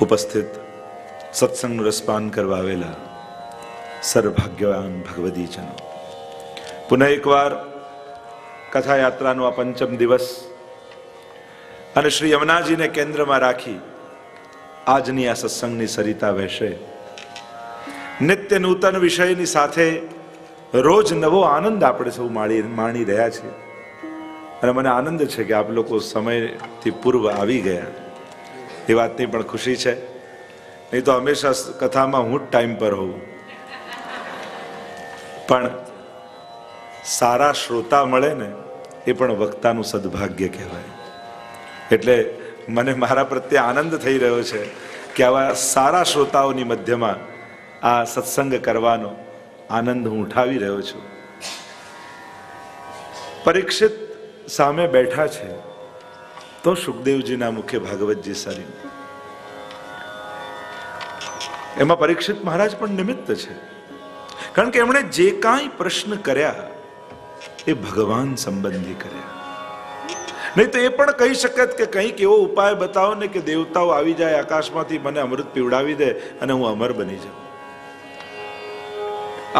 ઉપસ્થિત સત્સંગનું રસપાન કરવા આવેલા સર્વભાગ્યવાન ભગવદીજનો, પુનઃ એકવાર કથા યાત્રાનો આ પંચમ દિવસ અને શ્રી યમુનાજીને કેન્દ્રમાં રાખી આજની આ સત્સંગની સરિતા વહેશે. નિત્ય નૂતન વિષયની સાથે રોજ નવો આનંદ આપણે સૌ માણી રહ્યા છીએ. અને મને આનંદ છે કે આપ લોકો સમયથી પૂર્વ આવી ગયા, એ વાતની પણ ખુશી છે. નહીં તો હંમેશા કથામાં હું જ ટાઈમ પર હોઉં. પણ સારા શ્રોતા મળે ને એ પણ વક્તાનું સદભાગ્ય કહેવાય. એટલે મને મારા પ્રત્યે આનંદ થઈ રહ્યો છે કે આવા સારા શ્રોતાઓની મધ્યમાં આ સત્સંગ કરવાનો આનંદ હું ઉઠાવી રહ્યો છું. પરીક્ષિત સામે બેઠા છે તો સુખદેવજીના મુખે ભાગવતજી સરી, એમાં પરીક્ષિત મહારાજ પણ નિમિત્ત છે. કારણ કે એમણે જે કાંઈ પ્રશ્ન કર્યા એ ભગવાન સંબંધી કર્યા. નહીં તો એ પણ કહી શકત કે કંઈક એવો ઉપાય બતાવો ને કે દેવતાઓ આવી જાય આકાશમાંથી, મને અમૃત પીવડાવી દે અને હું અમર બની જાઉં.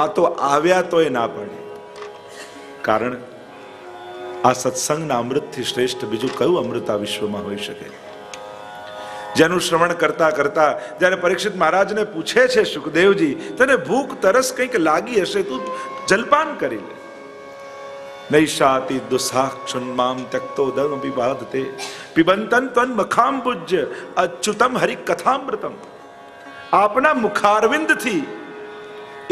આ તો આવ્યા તો એ ના પાડી. કારણ આ સત્સંગના અમૃતથી શ્રેષ્ઠ બીજું કયું અમૃત આ વિશ્વમાં હોઈ શકે? જેનું શ્રવણ કરતા કરતા જ્યારે પરીક્ષિત મહારાજને પૂછે છે સુખદેવજી, તને ભૂખ તરસ કંઈક લાગી હશે, તું જલપાન કરી લે. નૈષાતિ દુસાક્ષુન મામ ત્યક્તો દમ વિવાદતે પિબંતન ત્વન મખાંબુજ્ય અચ્યુતમ હરિ કથામૃતમ. આપના મુખારવિંદથી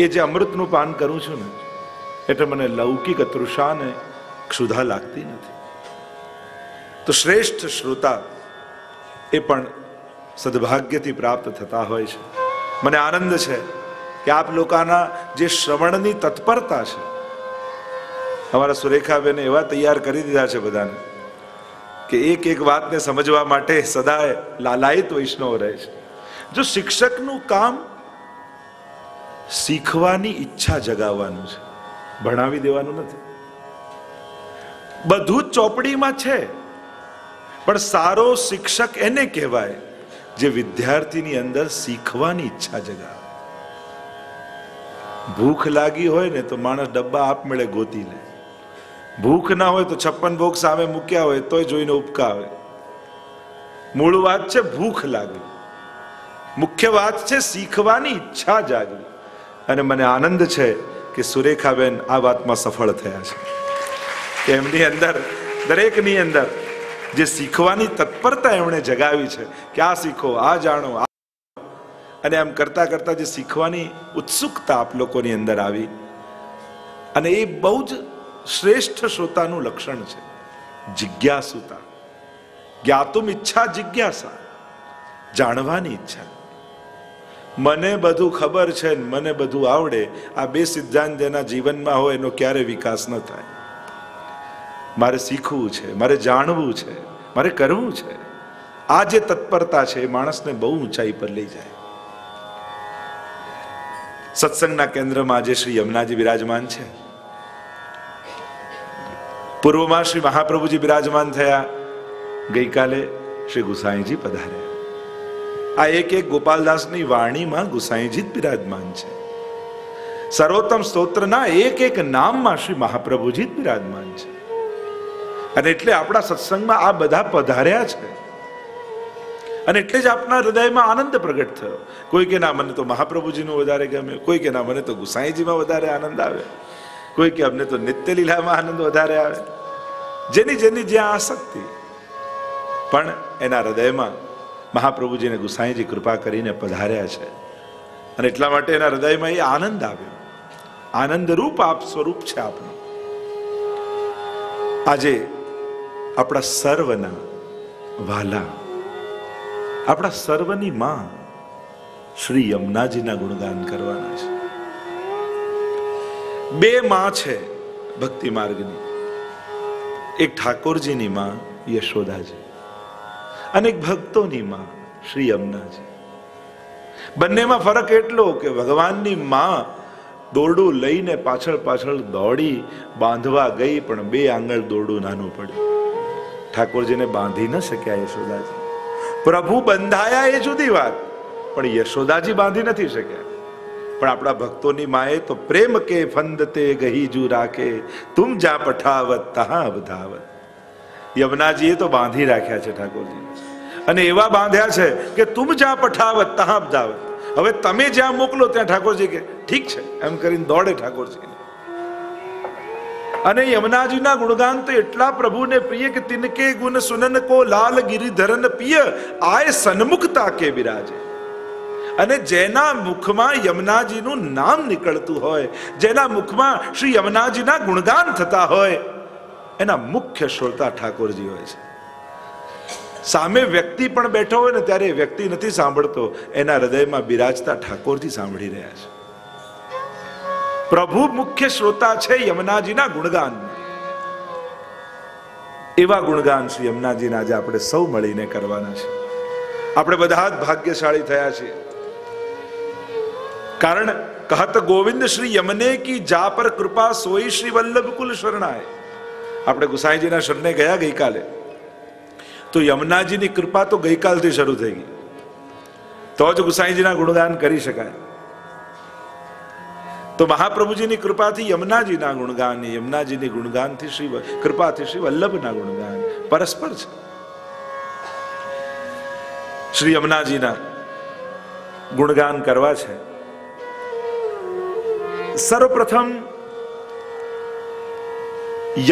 એ જે અમૃતનું પાન કરું છું ને, એટલે મને લૌકિક તૃષાને ક્ષુધા લાગતી નથી. તો શ્રેષ્ઠ શ્રોતા એ પણ સદભાગ્યથી પ્રાપ્ત થતા હોય છે. મને આનંદ છે કે આપ લોકોના જે શ્રવણની તત્પરતા છે, અમારા સુરેખાબેને એવા તૈયાર કરી દીધા છે બધાને કે એક એક વાતને સમજવા માટે સદાય લાલાયિત વૈષ્ણવ રહે છે. જો શિક્ષકનું કામ શીખવાની ઈચ્છા જગાવવાનું છે, ભણાવી દેવાનું નથી. બધું જ ચોપડીમાં છે, પણ સારો શિક્ષક એને કહેવાય જે વિદ્યાર્થીની અંદર શીખવાની ઈચ્છા જગાવે. ભૂખ લાગી હોય ને તો માણસ ડબ્બા આપમેળે ગોતી લે. ભૂખ ના હોય તો 56 ભોગ સામે મૂક્યા હોય તોય જોઈને ઉપકાવે. મૂળ વાત છે ભૂખ લાગવી, મુખ્ય વાત છે શીખવાની ઈચ્છા જાગવી. અને મને આનંદ છે કે સુરેખાબેન આ વાતમાં સફળ થયા છે કે એમની અંદર, દરેકની અંદર જે શીખવાની તત્પરતા એમણે જગાવી છે કે આ શીખો, આ જાણો, અને એમ કરતા કરતા જે શીખવાની ઉત્સુકતા આપ લોકોની અંદર આવી, અને એ બહુ જ શ્રેષ્ઠ શ્રોતાનું લક્ષણ છે. જિજ્ઞાસુતા, જ્ઞાતુમ ઈચ્છા જિજ્ઞાસા, જાણવાની ઈચ્છા. મને બધું ખબર છે, મને બધું આવડે, આ બે સિદ્ધાંત જેના જીવનમાં હોય એનો ક્યારે વિકાસ ન થાય. મારે શીખવું છે, મારે જાણવું છે, મારે કરવું છે. આ જે તત્પરતા છે એ માણસને બહુ ઊંચાઈ પર લઈ જાય. સત્સંગના કેન્દ્રમાં આજે શ્રી યમુનાજી બિરાજમાન છે. પૂર્વમાં શ્રી મહાપ્રભુજી બિરાજમાન થયા, ગઈકાલે શ્રી ગુસાઈજી પધાર્યા. આ એક એક ગોપાલદાસની વાણીમાં ગુસાઈજી જ બિરાજમાન છે. સર્વોત્તમ સ્તોત્રના એક એક નામમાં શ્રી મહાપ્રભુજી જ બિરાજમાન છે. અને એટલે આપણા સત્સંગમાં આ બધા પધાર્યા છે, અને એટલે જ આપના હૃદયમાં આનંદ પ્રગટ થયો. કોઈ કે ના મને તો મહાપ્રભુજીનું વધારે ગમે, કોઈ કે ના મને તો ગુસાઈજીમાં વધારે આનંદ આવે, કોઈ કે અમને તો નિત્ય લીલામાં આનંદ વધારે આવે. જેની જેની જ્યાં આસક્તિ, પણ એના હૃદયમાં મહાપ્રભુજીને ગુસાઈજી કૃપા કરીને પધાર્યા છે, અને એટલા માટે એના હૃદયમાં એ આનંદ આવ્યો. આનંદરૂપ આપ સ્વરૂપ છે આપનું. આજે આપણા સર્વના વાલા, આપણા સર્વની માં શ્રી યમુનાજીના ગુણગાન કરવાના છે. બે માં છે ભક્તિ માર્ગની, એક ઠાકોરજીની માં યશોદાજી, અને એક ભક્તોની માં શ્રી યમુનાજી. બંનેમાં ફરક એટલો કે ભગવાનની માં દોરડું લઈને પાછળ પાછળ દોડી બાંધવા ગઈ, પણ 2 આંગળ દોરડું નાનું પડ્યું. ઠાકોરજીને બાંધી ન શક્યા યશોદાજી. પ્રભુ બંધાયા એ જુદી વાત, પણ યશોદાજી બાંધી નથી શક્યા. પણ આપણા ભક્તોની માએ તો પ્રેમ કે ફંદતે ગહીજુ રાખે, તુમ જા પઠાવત તહા વધાવત. યમુનાજીએ તો બાંધી રાખ્યા છે ઠાકોરજી, અને એવા બાંધ્યા છે કે તુમ જા પઠાવત તહા વધાવત. હવે તમે જ્યાં મોકલો ત્યાં ઠાકોરજી કે ઠીક છે એમ કરીને દોડે ઠાકોરજી. અને યમુનાજીના ગુણગાન તો એટલા પ્રભુને પ્રિય કે તિનકે ગુણ સુનન કો લાલ ગિરિધરન પિય આય સન્મુખતા કે બિરાજે. અને જેના મુખમાં યમુનાજીનું નામ નીકળતું હોય, જેના મુખમાં શ્રી યમુનાજીના ગુણગાન થતા હોય, એના મુખ્ય શ્રોતા ઠાકોરજી હોય છે. સામે વ્યક્તિ પણ બેઠો હોય ને ત્યારે વ્યક્તિ નથી સાંભળતો, એના હૃદયમાં બિરાજતા ઠાકોરજી સાંભળી રહ્યા છે. પ્રભુ મુખ્ય શ્રોતા છે યમુનાજીના ગુણગાન. એવા ગુણગાન શ્રી યમુનાજીના આજે આપણે સૌ મળીને કરવાના છે. આપણે બધા જ ભાગ્યશાળી થયા છીએ. કારણ કહત ગોવિંદ શ્રી યમને કી જા પર કૃપા સોઈ શ્રી વલ્લભ કુલ શરણાય. આપણે ગુસાઈજીના શરણે ગયા ગઈકાલે, તો યમુનાજીની કૃપા તો ગઈકાલથી શરૂ થઈ ગઈ, તો જ ગુસાઈજીના ગુણગાન કરી શકાય. તો મહાપ્રભુજીની કૃપાથી યમુનાજીના ગુણગાન, યમુનાજીની ગુણગાનથી શ્રી કૃપાથી શ્રી વલ્લભના ગુણગાન પરસ્પર છે. શ્રી યમુનાજીના ગુણગાન કરવા છે. સર્વપ્રથમ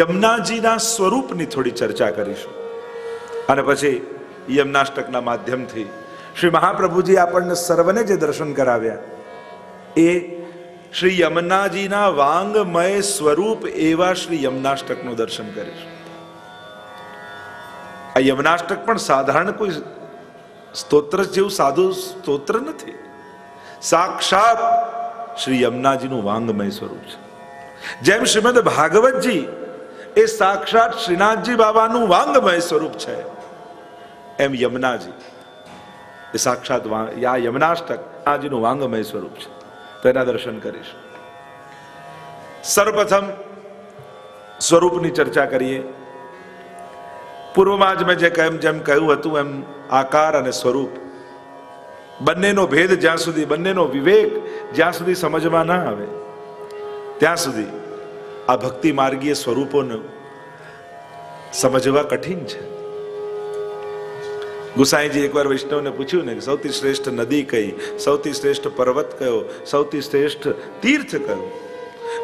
યમુનાજીના સ્વરૂપની થોડી ચર્ચા કરીશું, અને પછી યમુનાષ્ટકના માધ્યમથી શ્રી મહાપ્રભુજી આપણને સર્વને જે દર્શન કરાવ્યા એ શ્રી યમુનાજીના વાંગમય સ્વરૂપ એવા શ્રી યમુનાષ્ટકનું દર્શન કરીશું. આ યમુનાષ્ટક પણ સાધારણ કોઈ સ્તોત્ર જેવું સાદું સ્તોત્ર નથી. સાક્ષાત શ્રી યમુનાજીનું વાંગમય સ્વરૂપ છે. જેમ શ્રીમદ ભાગવતજી એ સાક્ષાત શ્રીનાથજી બાબાનું વાંગમય સ્વરૂપ છે, એમ યમુનાજી એ સાક્ષાત યમુનાષ્ટક આજીનું વાંગમય સ્વરૂપ છે. તો એના દર્શન કરીશું. સર્વપ્રથમ સ્વરૂપની ચર્ચા કરીએ. પૂર્વમાં જ મેં જેમ કહ્યું હતું એમ આકાર અને સ્વરૂપ બંનેનો ભેદ જ્યાં સુધી, બંનેનો વિવેક જ્યાં સુધી સમજમાં ના આવે ત્યાં સુધી આ ભક્તિ માર્ગીય સ્વરૂપોને સમજવા કઠિન છે. ગુસાઈજી એકવાર વૈષ્ણવને પૂછ્યું ને, સૌથી શ્રેષ્ઠ નદી કઈ, સૌથી શ્રેષ્ઠ પર્વત કયો, સૌથી શ્રેષ્ઠ તીર્થ કયો?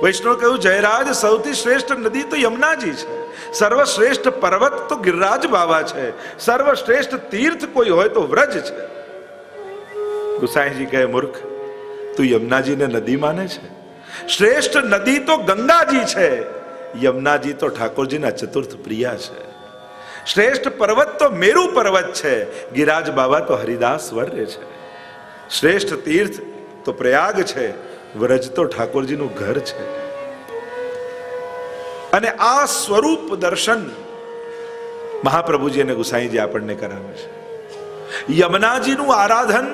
વૈષ્ણવ કહ્યું, જયરાજ સૌથી શ્રેષ્ઠ નદી તો યમુનાજી છે, સર્વશ્રેષ્ઠ પર્વત તો ગિરિરાજ બાબા છે, સર્વશ્રેષ્ઠ તીર્થ કોઈ હોય તો વ્રજ છે. ગુસાઈજી કહે, મૂર્ખ, તું યમુનાજીને નદી માને છે? શ્રેષ્ઠ નદી તો ગંગાજી છે, યમુનાજી તો ઠાકોરજીના ચતુર્થ પ્રિયા છે. શ્રેષ્ઠ પર્વત તો મેરુ પર્વત છે, ગિરિરાજ બાબા તો હરિદાસ વર્ય છે. શ્રેષ્ઠ તીર્થ તો પ્રયાગ છે, વ્રજ તો ઠાકોરજીનું ઘર છે. અને આ સ્વરૂપ દર્શન મહાપ્રભુજી અને ગુસાઈજી આપણને કરાવે છે. યમુનાજીનું આરાધન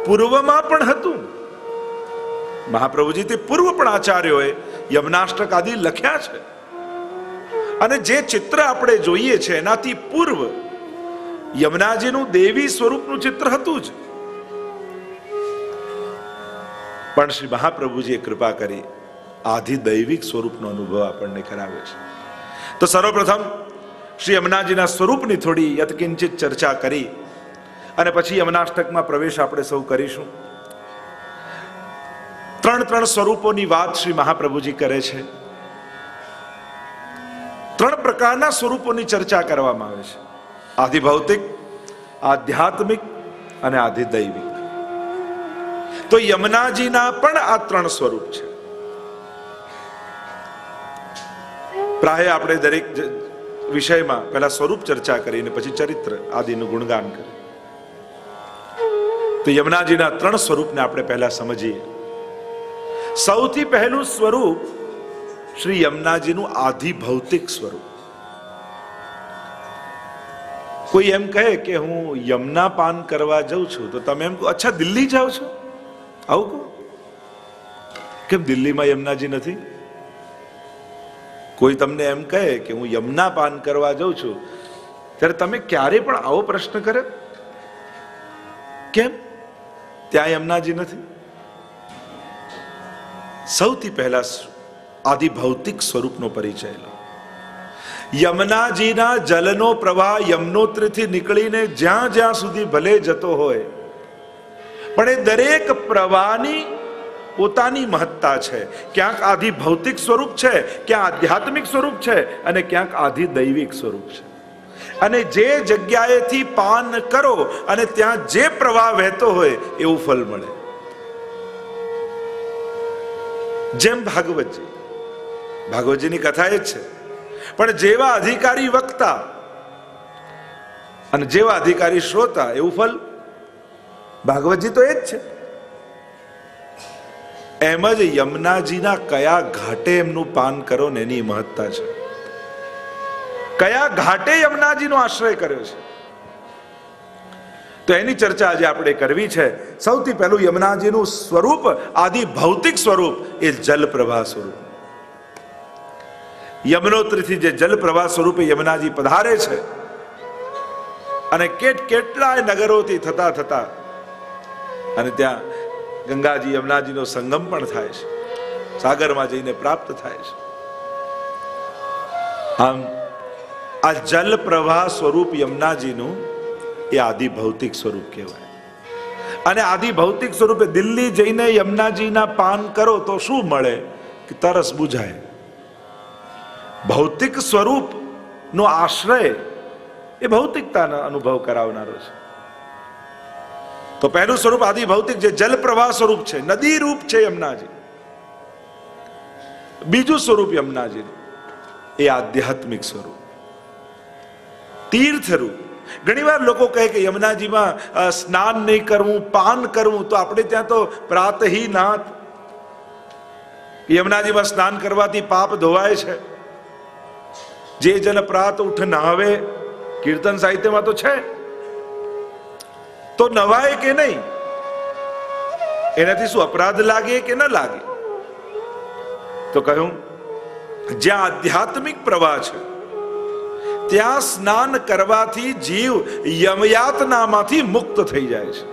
પૂર્વમાં પણ હતું. મહાપ્રભુજી તે પૂર્વ પણ આચાર્યોએ યમુનાષ્ટક આદિ લખ્યા છે. અને જે ચિત્ર આપણે જોઈએ છે એનાથી પૂર્વ યમુનાજીનું દેવી સ્વરૂપનું ચિત્ર હતું જ. પણ શ્રી મહાપ્રભુજીએ કૃપા કરી આધિદૈવિક સ્વરૂપનો અનુભવ આપણને કરાવે છે. તો સર્વપ્રથમ શ્રી યમુનાજીના સ્વરૂપની થોડી યત્કિંચિત ચર્ચા કરી અને પછી યમુનાષ્ટકમાં પ્રવેશ આપણે સૌ કરીશું. ત્રણ સ્વરૂપોની વાત શ્રી મહાપ્રભુજી કરે છે. ત્રણ પ્રકારના સ્વરૂપોની ચર્ચા કરવામાં આવે છે: આધિભૌતિક, આધ્યાત્મિક અને આધિદૈવિક. તો યમુનાજીના પણ આ ત્રણ સ્વરૂપ છે. પ્રાય આપણે દરેક વિષયમાં પહેલા સ્વરૂપ ચર્ચા કરીને પછી ચરિત્ર આદિનું ગુણગાન કરીએ. તો યમુનાજીના ત્રણ સ્વરૂપને આપણે પહેલા સમજીએ. સૌથી પહેલું સ્વરૂપ શ્રી યમુનાજીનું આધિભૌતિક સ્વરૂપ. કોઈ એમ કહે કે હું યમુના પાન કરવા જાઉં છું, તો તમે એમ કહો, અચ્છા દિલ્હી જાઓ છો? આવું કહો. કેમ દિલ્હીમાં યમુનાજી નથી? કોઈ તમને એમ કહે કે હું યમુના પાન કરવા જાઉં છું, ત્યારે તમે ક્યારે પણ આવો પ્રશ્ન કર્યો? કેમ ત્યાં યમુનાજી નથી? સૌથી પહેલા આદિ ભૌતિક સ્વરૂપનો પરિચય લો. યમુનાજીના જલનો પ્રવાહ યમનોત્રીથી નીકળીને જ્યાં જ્યાં સુધી ભલે જતો હોય, પણ એ દરેક પ્રવાહની પોતાની મહત્તા છે. ક્યાંક આદિ ભૌતિક સ્વરૂપ છે, ક્યાં આધ્યાત્મિક સ્વરૂપ છે, અને ક્યાંક આદિ દૈવિક સ્વરૂપ છે. અને જે જગ્યાએથી પાન કરો અને ત્યાં જે પ્રવાહ વહેતો હોય એવું ફળ મળે. જેમ ભાગવતજીની કથા એ જ છે. પણ જેવા અધિકારી વક્તા અને જેવા અધિકારી શ્રોતા એવું ફળ. ભાગવતજી તો એ જ છે. એમ જ યમુનાજીના કયા ઘાટે એમનું પાન કરો ને એની મહત્તા છે. કયા ઘાટે યમુનાજીનો આશ્રય કર્યો છે, તો એની ચર્ચા આજે આપણે કરવી છે. સૌથી પહેલું યમુનાજીનું સ્વરૂપ, આદિ ભૌતિક સ્વરૂપ, એ જલ પ્રવાહ સ્વરૂપ. યમનોત્રીથી જે જલ પ્રવાહ સ્વરૂપે યમુનાજી પધારે છે, અને કેટલાય નગરોથી થતા થતા અને ત્યાં ગંગાજી યમુનાજીનો સંગમ પણ થાય છે, સાગરમાં જઈને પ્રાપ્ત થાય છે. આમ આ જલ પ્રવાહ સ્વરૂપ યમુનાજીનું એ આદિ ભૌતિક સ્વરૂપ કહેવાય. અને આદિ ભૌતિક સ્વરૂપે દિલ્હી જઈને યમુનાજીના પાન કરો તો શું મળે? કે તરસ બુઝાય. ભૌતિક સ્વરૂપનો આશ્રય એ ભૌતિકતાનો અનુભવ કરાવનારો છે. તો પહેલું સ્વરૂપ આદિ ભૌતિક, જે જલ પ્રવાહ સ્વરૂપ છે, નદી રૂપ છે યમુનાજી. બીજું સ્વરૂપ યમુનાજીનું એ આધ્યાત્મિક સ્વરૂપ, તીર્થ રૂપ. ઘણી વાર લોકો કહે કે યમુનાજીમાં સ્નાન નહીં કરવું, પાન કરવું, તો આપણે ત્યાં તો પ્રાતહી નાથ, યમુનાજીમાં સ્નાન કરવાથી પાપ ધોવાય છે. જે જન પ્રાત ઉઠ નહાવે, કીર્તન સાહિત્યમાં તો છે. તો નવાય કે નહીં? એનાથી શું અપરાધ લાગે કે ન લાગે? તો કહ્યું, જ્યાં આધ્યાત્મિક પ્રવાહ છે ત્યાં સ્નાન કરવાથી જીવ યમયાતનામાંથી મુક્ત થઈ જાય છે.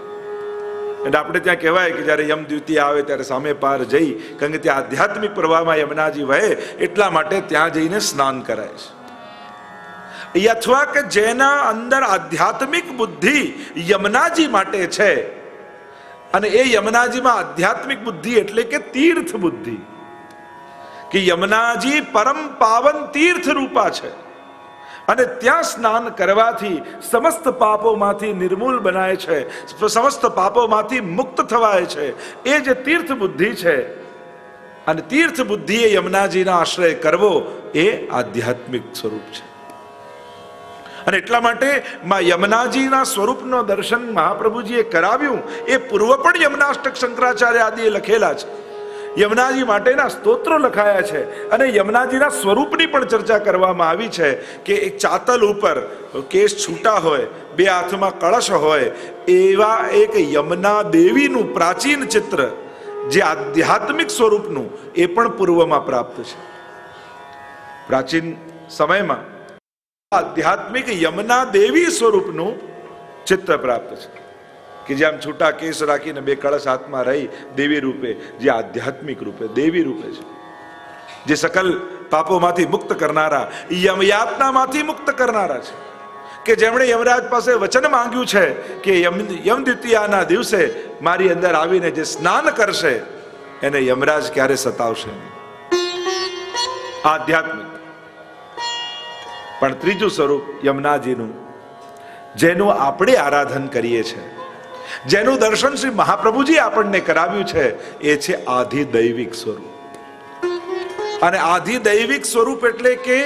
એટલે આપણે ત્યાં કહેવાય કે જ્યારે યમ દ્વિતીય આવે ત્યારે સામે પાર જઈ, કારણ કે ત્યાં આધ્યાત્મિક પ્રવાહમાં યમુનાજી વહે, એટલા માટે ત્યાં જઈને સ્નાન કરાય છે. અથવા કે જેના અંદર આધ્યાત્મિક બુદ્ધિ યમુનાજી માટે છે, અને એ યમુનાજીમાં આધ્યાત્મિક બુદ્ધિ એટલે કે તીર્થ બુદ્ધિ, કે યમુનાજી પરમ પાવન તીર્થ રૂપા છે, અને ત્યાં સ્નાન કરવાથી સમસ્ત પાપોમાંથી નિર્મૂલ બનાય છે, સમસ્ત પાપોમાંથી મુક્ત થવાય છે. એ જે તીર્થ બુદ્ધિ છે, અને તીર્થ બુદ્ધિ એ યમુનાજીના આશ્રય કરવો એ આધ્યાત્મિક સ્વરૂપ છે. અને એટલા માટે માં યમુનાજીના સ્વરૂપનો દર્શન મહાપ્રભુજીએ કરાવ્યું. એ પૂર્વ પણ યમુનાષ્ટક શંકરાચાર્ય આદિએ લખેલા છે. યમુનાજી માટેના સ્તોત્રો લખાયા છે, અને યમુનાજીના સ્વરૂપની પણ ચર્ચા કરવામાં આવી છે. કે એક ચાતલ ઉપર કેસ છૂટા હોય, બે હાથમાં કળશ હોય, એવા એક યમુના દેવીનું પ્રાચીન ચિત્ર, જે આધ્યાત્મિક સ્વરૂપનું, એ પણ પૂર્વમાં પ્રાપ્ત છે. પ્રાચીન સમયમાં આધ્યાત્મિક યમુના દેવી સ્વરૂપનું ચિત્ર પ્રાપ્ત છે, કે જે આમ છૂટા કેસ રાખીને બે કળશ હાથમાં રહી દેવી રૂપે, જે આધ્યાત્મિક રૂપે દેવી રૂપે છે, જે સકલ પાપોમાંથી મુક્ત કરનારા, યમયાતનામાંથી મુક્ત કરનારા છે. કે જેમણે યમરાજ પાસે વચન માંગ્યું છે કે યમ દ્વિતીયાના દિવસે મારી અંદર આવીને જે સ્નાન કરશે એને યમરાજ ક્યારે સતાવશે નહીં. આધ્યાત્મિક. પણ ત્રીજું સ્વરૂપ યમુનાજીનું, જેનું આપણે આરાધન કરીએ છીએ, જેનું દર્શન શ્રી મહાપ્રભુજી આપણને કરાવ્યું છે, એ છે આધિદૈવિક સ્વરૂપ. અને આધિદૈવિક સ્વરૂપ એટલે કે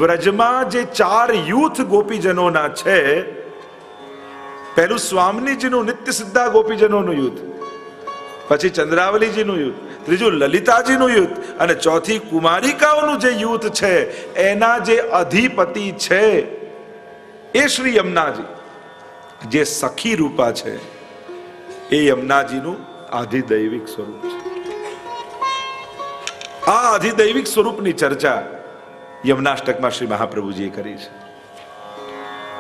વ્રજમાં જે 4 યુથ ગોપીજનોના છે, પહેલું સ્વામિનીજીનું નિત્ય સિદ્ધા ગોપીજનોનું યુથ, પછી ચંદ્રાવલીજીનું યુથ, ત્રીજું લલિતાજીનું યુથ, અને ચોથી કુમારિકાઓનું જે યુથ છે, એના જે અધિપતિ છે એ શ્રી યમુનાજી, જે સખી રૂપા છે, એ યમુનાજીનું આધિદૈવિક સ્વરૂપ છે. આ આધિદૈવિક સ્વરૂપની ચર્ચા યમુનાષ્ટકમાં શ્રી મહાપ્રભુજીએ કરી છે.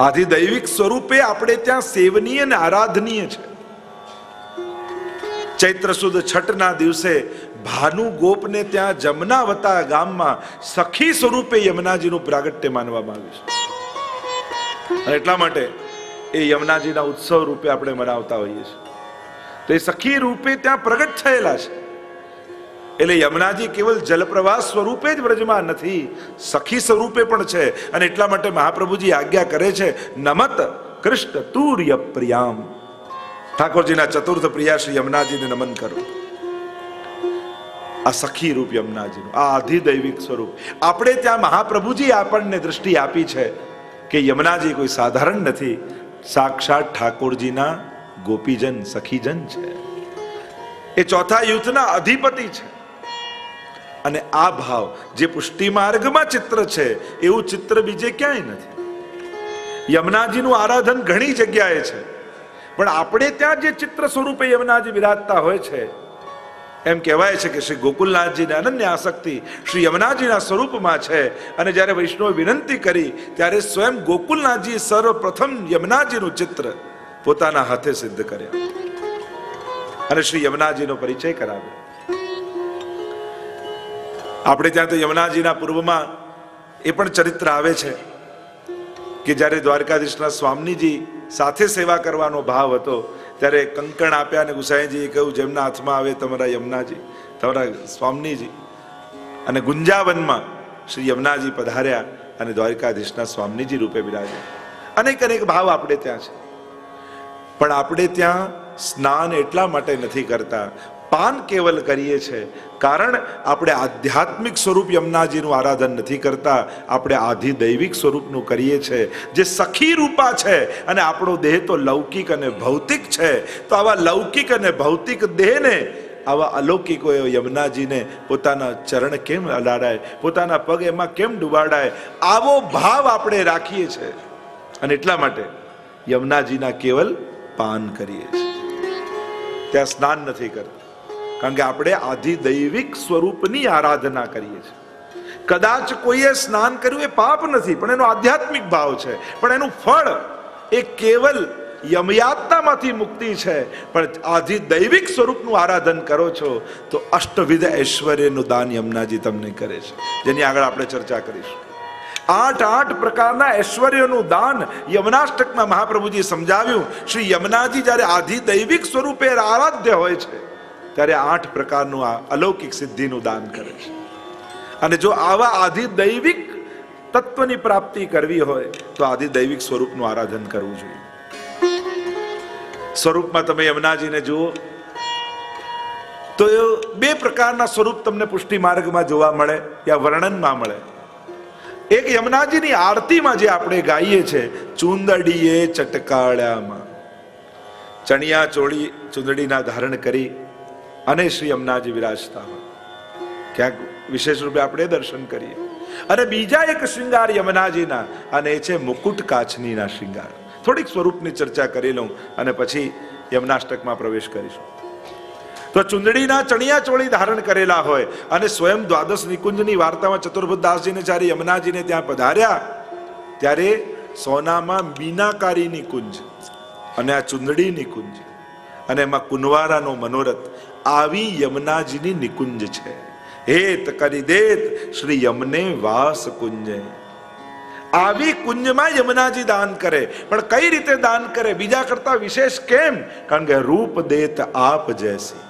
આધિદૈવિક સ્વરૂપે આપણે ત્યાં સેવનીય અને આરાધનીય છે. ચૈત્ર સુદ છઠના દિવસે ભાનુ ગોપને ત્યાં જમનાવતા ગામમાં સખી સ્વરૂપે યમુનાજીનું પ્રાગટ્ય માનવામાં આવ્યું છે. અને એટલા માટે એ યમુનાજીના ઉત્સવ રૂપે આપણે મનાવતા હોઈએ છીએ. તો એ સખી રૂપે ત્યાં પ્રગટ થયેલા છે. એટલે યમુનાજી કેવલ જલપ્રવાહ સ્વરૂપે જ વ્રજમાં નથી, સખી સ્વરૂપે પણ છે. અને એટલા માટે મહાપ્રભુજી આજ્ઞા કરે છે, નમત કૃષ્ણ તુર્ય પ્રિયામ. ઠાકોરજીના ચતુર્થ પ્રિયા શ્રી યમુનાજીને નમન કરો. આ સખી રૂપ યમુનાજીનું આ આધિદૈવિક સ્વરૂપ આપણે ત્યાં મહાપ્રભુજી આપણને દૃષ્ટિ આપી છે કે યમુનાજી કોઈ સાધારણ નથી, સાક્ષાત ઠાકોરજીના ગોપીજન સખીજન છે. એ ચોથા યુથના અધિપતિ છે. અને આ ભાવ જે પુષ્ટિ માર્ગમાં ચિત્ર છે એવું ચિત્ર બીજે ક્યાંય નથી. યમુનાજીનું આરાધન ઘણી જગ્યાએ છે, પણ આપણે ત્યાં જે ચિત્ર સ્વરૂપે યમુનાજી વિરાજતા હોય છે, એમ કહેવાય છે કે શ્રી ગોકુલનાથજીને અનન્ય આસક્તિ શ્રી યમુનાજીના સ્વરૂપમાં છે. અને જ્યારે વૈષ્ણવ વિનંતી કરી ત્યારે સ્વયં ગોકુલનાથજી સર્વપ્રથમ યમુનાજીનું ચિત્ર પોતાના હાથે સિદ્ધ કર્યા અને શ્રી યમુનાજીનો પરિચય કરાવ્યો. આપણે ત્યાં તો યમુનાજીના પૂર્વમાં એ પણ ચરિત્ર આવે છે કે જ્યારે દ્વારકાધીશના સ્વામીજી સાથે સેવા કરવાનો ભાવ હતો ત્યારે કંકણ આપ્યા અને ગુસાઈજીએ કહ્યું, જેમના હાથમાં આવે તમારા યમુનાજી, તમારા સ્વામીજી. અને ગુંજાવનમાં શ્રી યમુનાજી પધાર્યા અને દ્વારકાધીશના સ્વામીજી રૂપે બિરાજ્યા. અનેક અનેક ભાવ આપણે ત્યાં છે. પણ આપણે ત્યાં સ્નાન એટલા માટે નથી કરતા, પાન કેવલ કરીએ છીએ કારણ આપણે આધ્યાત્મિક સ્વરૂપ યમુનાજીનું આરાધન નથી કરતા, આપણે આધિદૈવિક સ્વરૂપનું કરીએ છીએ જે સખી રૂપા છે. અને આપણો દેહ તો લૌકિક અને ભૌતિક છે. તો આવા લૌકિક અને ભૌતિક દેહને આવા અલૌકિકો યમુનાજીને પોતાના ચરણ કેમ અડાડાય, પોતાના પગ એમાં કેમ ડુબાડાય, આવો ભાવ આપણે રાખીએ છીએ. અને એટલા માટે યમુનાજીના કેવલ પાન કરીએ છીએ, ત્યાં સ્નાન નથી કરતા. કારણ કે આપણે આધિદૈવિક સ્વરૂપની આરાધના કરીએ છીએ. કદાચ કોઈએ સ્નાન કર્યું એ પાપ નથી, પણ એનો આધ્યાત્મિક ભાવ છે. પણ એનું ફળ એ કેવલ યમયાતનામાંથી મુક્તિ છે. પણ આધિદૈવિક સ્વરૂપનું આરાધન કરો છો તો અષ્ટવિધ ઐશ્વર્યનું દાન યમુનાજી તમને કરે છે, જેની આગળ આપણે ચર્ચા કરીશું. 8 પ્રકારના ઐશ્વર્યનું દાન યમુનાષ્ટકમાં મહાપ્રભુજી સમજાવ્યું. શ્રી યમુનાજી જ્યારે આધિદૈવિક સ્વરૂપે આરાધ્ય હોય છે ત્યારે 8 પ્રકારનું આ અલૌકિક સિદ્ધિનું દાન કરે છે. અને જો આવા આધિદૈવિક તત્વની પ્રાપ્તિ કરવી હોય તો આધિદૈવિક સ્વરૂપનું આરાધન કરવું જોઈએ. સ્વરૂપમાં તમે યમુનાજીને જુઓ તો 2 પ્રકારના સ્વરૂપ તમને પુષ્ટિ માર્ગમાં જોવા મળે યા વર્ણનમાં મળે. એક યમુનાજીની આરતીમાં જે આપણે ગાઈએ છે, ચુંદડીએ ચટકાળ્યામાં, ચણિયા ચોળી ચુંદડીના ધારણ કરી અને શ્રી યમુનાજી વિરાજતા હોય, ક્યાંક વિશેષ રૂપે આપણે દર્શન કરીએ. અને બીજા એક શૃંગાર યમુનાજીના, અને એ છે મુકુટ કાચનીના શૃંગાર. થોડીક સ્વરૂપની ચર્ચા કરી લઉં અને પછી યમુનાષ્ટકમાં પ્રવેશ કરીશું. તો ચુંદડીના ચણિયા ચોળી ધારણ કરેલા હોય અને સ્વયં દ્વાદશ નિકુંજની વાર્તામાં ચતુર્ભુજદાસજીને જ્યારે યમુનાજીને ત્યાં પધાર્યા ત્યારે સોનામાં મીનાકારીની કુંજ અને આ ચુંદડીની કુંજ અને એમાં કુંવારાનો મનોરથ, આવી યમુનાજીની નિકુંજ છે. હેત કરી દેત શ્રી યમને વાસ કુંજે. આવી કુંજમાં યમુનાજી દાન કરે. પણ કઈ રીતે દાન કરે, બીજા કરતા વિશેષ કેમ? કારણ કે રૂપ દેત આપ જૈસી,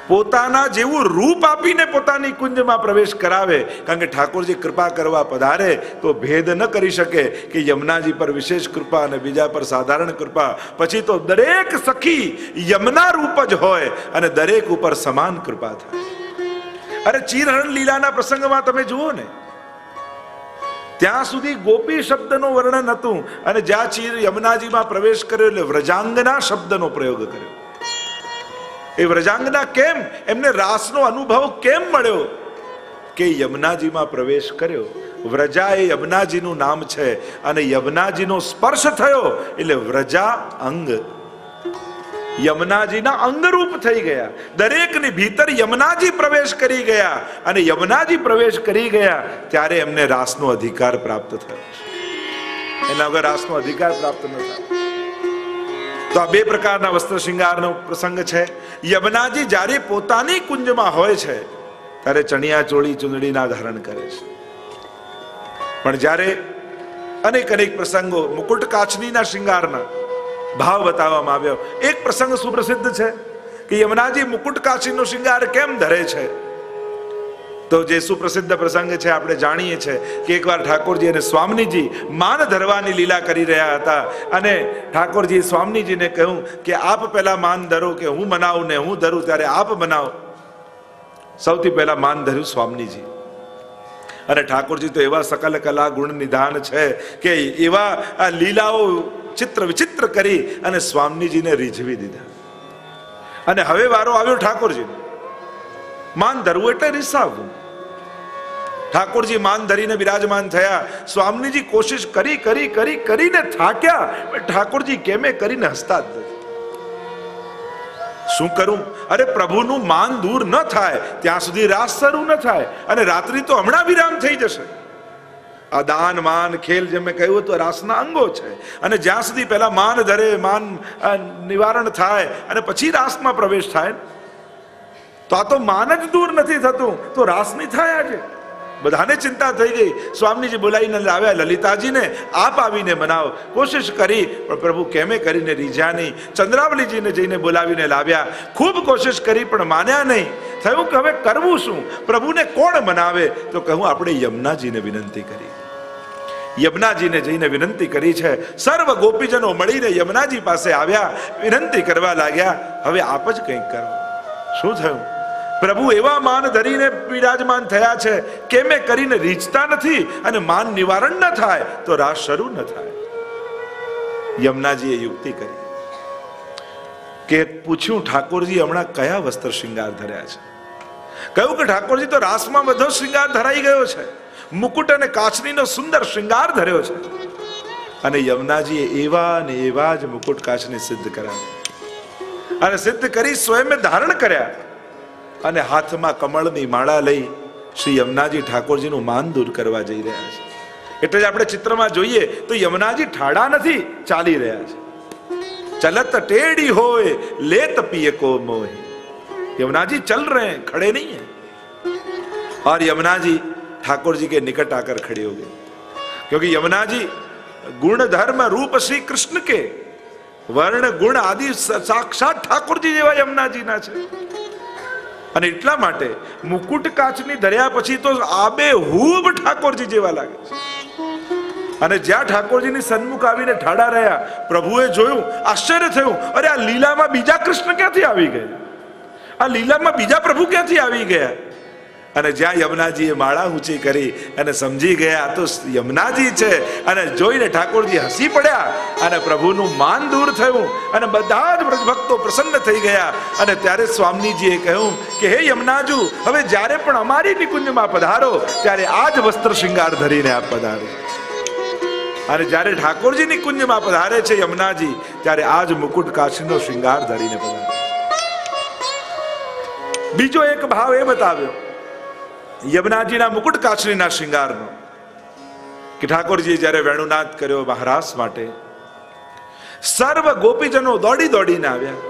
પોતાના જેવું રૂપ આપીને પોતાની કુંજમાં પ્રવેશ કરાવે. કારણ કે ઠાકોરજી કૃપા કરવા પધારે તો ભેદ ન કરી શકે કે યમુનાજી પર વિશેષ કૃપા અને બીજા પર સાધારણ કૃપા. પછી તો દરેક સખી યમુના રૂપ જ હોય અને દરેક ઉપર સમાન કૃપા થાય. અરે ચીરહરણ લીલાના પ્રસંગમાં તમે જુઓ ને, ત્યાં સુધી ગોપી શબ્દનો વર્ણન હતું અને જ્યાં ચીર યમુનાજીમાં પ્રવેશ કર્યો એટલે વ્રજાંગના શબ્દનો પ્રયોગ કર્યો. એ વ્રજાંગના કેમ, એમને રાસનો અનુભવ કેમ મળ્યો? કે યમુનાજીમાં પ્રવેશ કર્યો. વ્રજા એ યમુનાજીનું નામ છે અને યમુનાજીનો સ્પર્શ થયો એટલે વ્રજા અંગ યમુનાજીના અંગરૂપ થઈ ગયા. દરેકની ભીતર યમુનાજી પ્રવેશ કરી ગયા અને યમુનાજી પ્રવેશ કરી ગયા ત્યારે એમને રાસનો અધિકાર પ્રાપ્ત થયો. એના વગર રાસનો અધિકાર પ્રાપ્ત ન થાય. તો આ બે પ્રકારના વસ્ત્ર શૃંગારનો પ્રસંગ છે. યમુનાજી જ્યારે પોતાની કુંજમાં હોય છે ત્યારે ચણિયા ચોળી ચુંદડીના ધારણ કરે છે, પણ જ્યારે અનેક અનેક પ્રસંગો મુકુટ કાચનીના શૃંગારના ભાવ બતાવવામાં આવ્યો. એક પ્રસંગ સુપ્રસિદ્ધ છે કે યમુનાજી મુકુટ કાચીનો શૃંગાર કેમ ધરે છે. તો જે સુપ્રસિદ્ધ પ્રસંગ છે આપણે જાણીએ છીએ કે એકવાર ઠાકોરજી અને સ્વામીજી માન ધરવાની લીલા કરી રહ્યા હતા અને ઠાકોરજી સ્વામીજીને કહ્યું કે આપ પહેલા માન ધરો કે હું મનાવું ને હું ધરું ત્યારે આપ બનાવો. સૌથી પહેલા માન ધર્યું સ્વામીજી અને ઠાકોરજી તો એવા સકલ કલા ગુણ નિધાન છે કે એવા આ લીલાઓ ચિત્ર વિચિત્ર કરી અને સ્વામીજીને રીઝવી દીધા. અને હવે વારો આવ્યો ઠાકોરજીનો. માન ધરવું એટલે રીસાવવું. ઠાકોરજી માન ધરીને બિરાજમાન થયા. સ્વામીજી કોશિશ કરી કરી કરી કરીને થાક્યા. ઠાકોરજી કેમે કરીને હસતા જ નથી. શું કરું? અરે પ્રભુનું માન દૂર ન થાય ત્યાં સુધી રાસ શરૂ ન થાય અને રાત્રિ તો હમણાં વિરામ થઈ જશે. આ દાન માન ખેલ જેમ મેં કહ્યું તો રાસના અંગો છે અને જ્યાં સુધી પહેલા માન ધરે, માન નિવારણ થાય અને પછી રાસમાં પ્રવેશ થાય. તો આ તો માન જ દૂર નથી થતું તો રાસ નહીં થાય. આજે બધાને ચિંતા થઈ ગઈ. સ્વામીજી બોલાવીને લાવ્યા લલિતાજીને, આપ આવીને બનાવો. કોશિશ કરી પણ પ્રભુ કેમે કરીને રીઝ્યા નહીં. ચંદ્રાવલીજીને જઈને બોલાવીને લાવ્યા. ખૂબ કોશિશ કરી પણ માન્યા નહીં. થયું કે હવે કરવું શું? પ્રભુને કોણ મનાવે? તો કહું આપણે યમુનાજીને વિનંતી કરી. યમુનાજીને જઈને વિનંતી કરી છે. સર્વ ગોપીજનો મળીને યમુનાજી પાસે આવ્યા, વિનંતી કરવા લાગ્યા, હવે આપ જ કંઈક કરો. શું થયું? પ્રભુ એવા માન ધરીને બિરાજમાન થયા છે કેમે કરીને રીઝતા નથી અને માન નિવારણ ન થાય તો રાસ શરૂ ન થાય. યમુનાજીએ યુક્તિ કરી કે પૂછ્યું ઠાકોરજી હમણાં કયા વસ્ત્ર શૃંગાર ધર્યા છે. કહ્યું કે ઠાકોરજી તો રાસમાં બધો શૃંગાર ધરાઈ ગયો છે. મુકુટ અને કાચનીનો સુંદર શૃંગાર ધર્યો છે. અને યમુનાજીએ એવા ને એવા જ મુકુટ કાચની સિદ્ધ કરાવી અને સિદ્ધ કરી સ્વયં ધારણ કર્યા અને હાથમાં કમળની માળા લઈ શ્રી યમુનાજી ઠાકોરજીનું માન દૂર કરવા જઈ રહ્યા છે. એટલે જ આપણે ચિત્રમાં જોઈએ તો યમુનાજી ઠાડા નથી, ચાલી રહ્યા છે. ચલત ટેડી હોય લેત પિય કો મોહ. यमुनाजी चल रहे हैं, खड़े नहीं हैं. और यमुनाजी ठाकुर जी के निकट आकर खड़े हो गए, क्योंकि यमुनाजी गुण धर्म रूप श्री कृष्ण के वर्ण गुण आदि साक्षात ठाकुरजी जेवा यमुनाजी ना छे. અને એટલા માટે મુકુટ કાચની ધર્યા પછી તો આબેહૂબ ઠાકોરજી જેવા લાગે છે. અને જ્યાં ઠાકોરજીની સન્મુખ આવીને ઠાડા રહ્યા, પ્રભુએ જોયું, આશ્ચર્ય થયું, અરે આ લીલામાં બીજા કૃષ્ણ ક્યાંથી આવી ગયા, આ લીલામાં બીજા પ્રભુ ક્યાંથી આવી ગયા. અને જ્યાં યમુનાજીએ માળા ઊંચી કરી અને સમજી ગયા તો યમુનાજી છે, અને જોઈને ઠાકોરજી હસી પડ્યા અને પ્રભુનું માન દૂર થયું અને બધા જ ભક્તો પ્રસન્ન થઈ ગયા. અને ત્યારે સ્વામીજીએ કહ્યું કે હે યમુનાજુ, હવે જ્યારે પણ અમારી નિકુંજમાં પધારો ત્યારે આ જ વસ્ત્ર શૃંગાર ધરીને આપ પધારો. અને જ્યારે ઠાકોરજીની કુંજમાં પધારે છે યમુનાજી, ત્યારે આ જ મુકુટ કાચનો શૃંગાર ધરીને પધારે. બીજો એક ભાવ એ બતાવ્યો યમુનાજીના મુકુટ કાચરીના શૃંગારનો કે ઠાકોરજી જ્યારે વેણુનાદ કર્યો મહારાસ માટે, સર્વ ગોપીજનો દોડી દોડીને આવ્યા.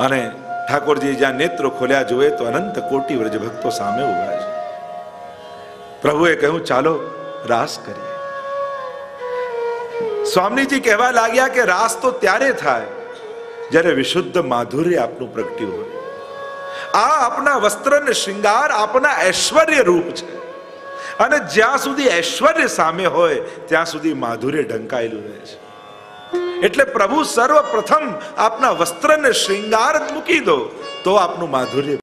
અને ઠાકોરજી જ્યાં નેત્રો ખોલ્યા જોયે તો અનંત કોટી વ્રજ ભક્તો સામે ઉભા છે. પ્રભુએ કહ્યું ચાલો રાસ કરીએ. સ્વામીજી કહેવા લાગ્યા કે રાસ તો ત્યારે થાય જ્યારે વિશુદ્ધ માધુર્ય આપનું પ્રગટ્યું હોય. આ આપના વસ્ત્ર ને શૃંગાર આપના ઐશ્વર્ય રૂપ છે, અને જ્યાં સુધી ઐશ્વર્ય સામે હોય ત્યાં સુધી માધુર્ય ઢંકાયેલું રહે છે. એટલે પ્રભુ સર્વપ્રથમ આપના વસ્ત્ર ને શૃંગાર મૂકી દો તો આપનું માધુર્ય.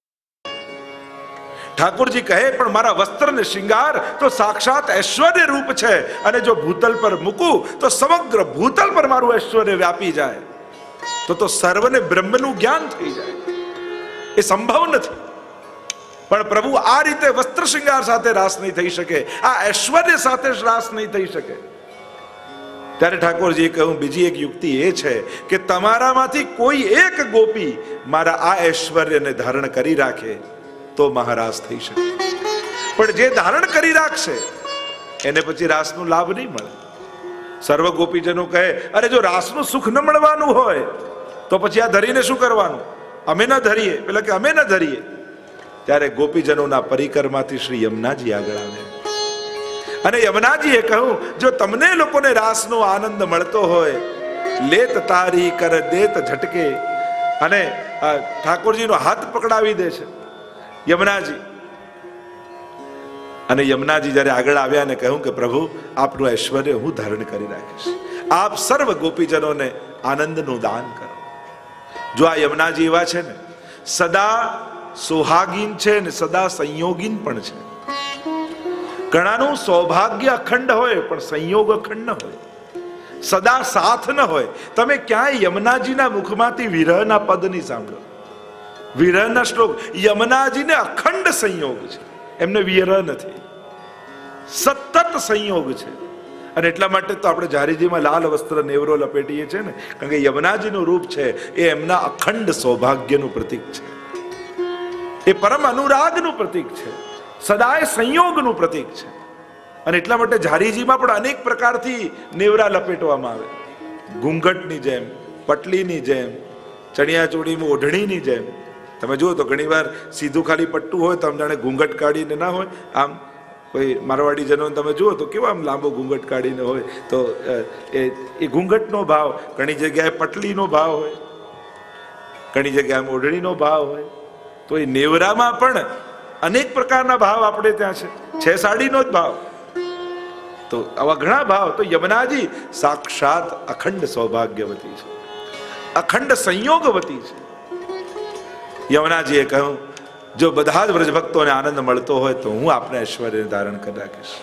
ઠાકોરજી કહે પણ મારા વસ્ત્ર ને શૃંગાર તો સાક્ષાત ઐશ્વર્ય રૂપ છે, અને જો ભૂતલ પર મૂકું તો સમગ્ર ભૂતલ પર મારું ઐશ્વર્ય વ્યાપી જાય, તો સર્વને બ્રહ્મનું જ્ઞાન થઈ જાય. એ સંભવ નથી. પણ પ્રભુ આ રીતે વસ્ત્ર શૃંગાર સાથે રાસ નહીં થઈ શકે, આ ઐશ્વર્ય સાથે રાસ નહીં થઈ શકે. ત્યારે ઠાકોરજીએ કહ્યું બીજી એક યુક્તિ એ છે કે તમારામાંથી કોઈ એક ગોપી મારા આ ઐશ્વર્યને ધારણ કરી રાખે તો મહારાસ થઈ શકે. પણ જે ધારણ કરી રાખશે એને પછી રાસનો લાભ નહીં મળે. સર્વ ગોપીજનો કહે, અરે જો રાસનું સુખ ન મળવાનું હોય તો પછી આ ધરીને શું કરવાનું? અમે ન ધરીએ. પેલા કે અમે ન ધરીએ. ત્યારે ગોપીજનોના પરિકરમાંથી શ્રી યમુનાજી આગળ આવ્યા અને યમુનાજીએ કહ્યું, જો તમને લોકોને રાસનો આનંદ મળતો હોય, લેત તારી કર દેત ઝટકે. અને ઠાકોરજીનો હાથ પકડાવી દે છે યમુનાજી. અને યમુનાજી જ્યારે આગળ આવ્યા અને કહ્યું કે પ્રભુ, આપનું ઐશ્વર્ય હું ધારણ કરી રાખીશ, આપ સર્વ ગોપીજનોને આનંદનું દાન કરો. જો આ યમુનાજી એવા છે ને, સદા સુહાગીન છે ને સદા સંયોગીન પણ છે. ઘણાનું સૌભાગ્ય અખંડ હોય પણ સંયોગ અખંડ ન હોય, સદા સાથ ન હોય. તમે ક્યાંય યમુનાજીના મુખમાંથી વિરહના પદ નહીં સાંભળો, વિરહના શ્લોક. યમુનાજીને અખંડ સંયોગ છે, એમને વિરહ નથી, સતત સંયોગ છે. અને એટલા માટે તો આપણે જારીજીમાં લાલ વસ્ત્ર નેવરો લપેટીએ છીએ ને, કારણ કે યમુનાજીનું રૂપ છે એ એમના અખંડ સૌભાગ્યનું પ્રતીક છે, એ પરમ અનુરાગનું પ્રતીક છે, સદાય સંયોગનું પ્રતીક છે. અને એટલા માટે જારીજીમાં પણ અનેક પ્રકારથી નેવરા લપેટવામાં આવે, ઘૂંઘટની જેમ, પટલીની જેમ, ચણિયાચોળીમાં ઓઢણીની જેમ. તમે જુઓ તો ઘણી વાર સીધું ખાલી પટ્ટું હોય તો આમ જાણે ઘૂંઘટ કાઢીને ના હોય. આમ કોઈ મારવાડી જનોને તમે જુઓ તો કેવા આમ લાંબો ઘૂંઘટ કાઢીને હોય, તો એ ઘૂંઘટનો ભાવ. ઘણી જગ્યાએ પટલીનો ભાવ હોય, ઘણી જગ્યાએ આમ ઓઢણીનો ભાવ હોય. તો એ નેવરામાં પણ અનેક પ્રકારના ભાવ આપણે ત્યાં છે સાડીનો જ ભાવ. તો આવા ઘણા ભાવ. તો યમુનાજી સાક્ષાત અખંડ સૌભાગ્યવતી છે, અખંડ સંયોગવતી છે. યમુનાજીએ કહ્યું, જો બધા જ વ્રજભક્તોને આનંદ મળતો હોય તો હું આપને ઐશ્વર્ય ધારણ કરી રાખીશ.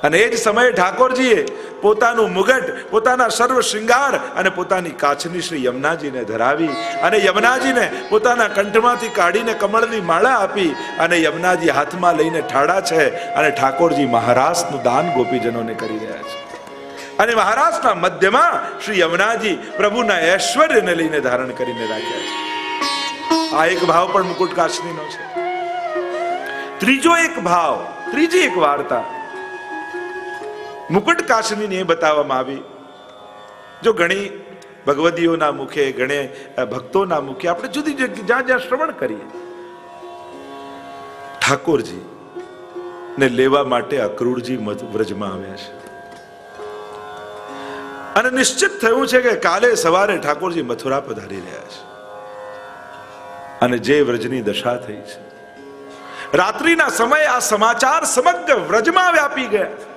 અને એ જ સમયે ઠાકોરજીએ પોતાનું મુગટ, પોતાના સર્વ શૃંગાર અને પોતાની કાછની શ્રી યમુનાજીને ધરાવી અને યમુનાજીને પોતાના કંઠમાંથી કાઢીને કમળની માળા આપી અને યમુનાજી હાથમાં લઈને ઠાડા છે અને ઠાકોરજી મહારાસનું દાન ગોપીજનોને કરી રહ્યા છે. અને મહારાસના મધ્યમાં શ્રી યમુનાજી પ્રભુના ઐશ્વર્યને લઈને ધારણ કરીને રાખ્યા છે. આ એક ભાવ પણ મુકુટ કાશનીનો છે. ત્રીજો એક ભાવ, ત્રીજી એક વાર્તા મુકુટ કાશનીની એ બતાવવામાં આવી. જો ઘણી ભગવદીઓના મુખે, ઘણે ભક્તોના મુખે આપણે જુદી જગ્યાએ જ્યાં જ્યાં શ્રવણ કરીએ, ઠાકોરજી ને લેવા માટે અક્રૂરજી વ્રજમાં આવ્યા છે. અને નિશ્ચિત થયું છે કે કાલે સવારે ઠાકોરજી મથુરા પધારી રહ્યા છે. અને જે વ્રજની દશા થઈ છે, રાત્રિના સમયે આ સમાચાર સમગ્ર વ્રજમાં વ્યાપી ગયા.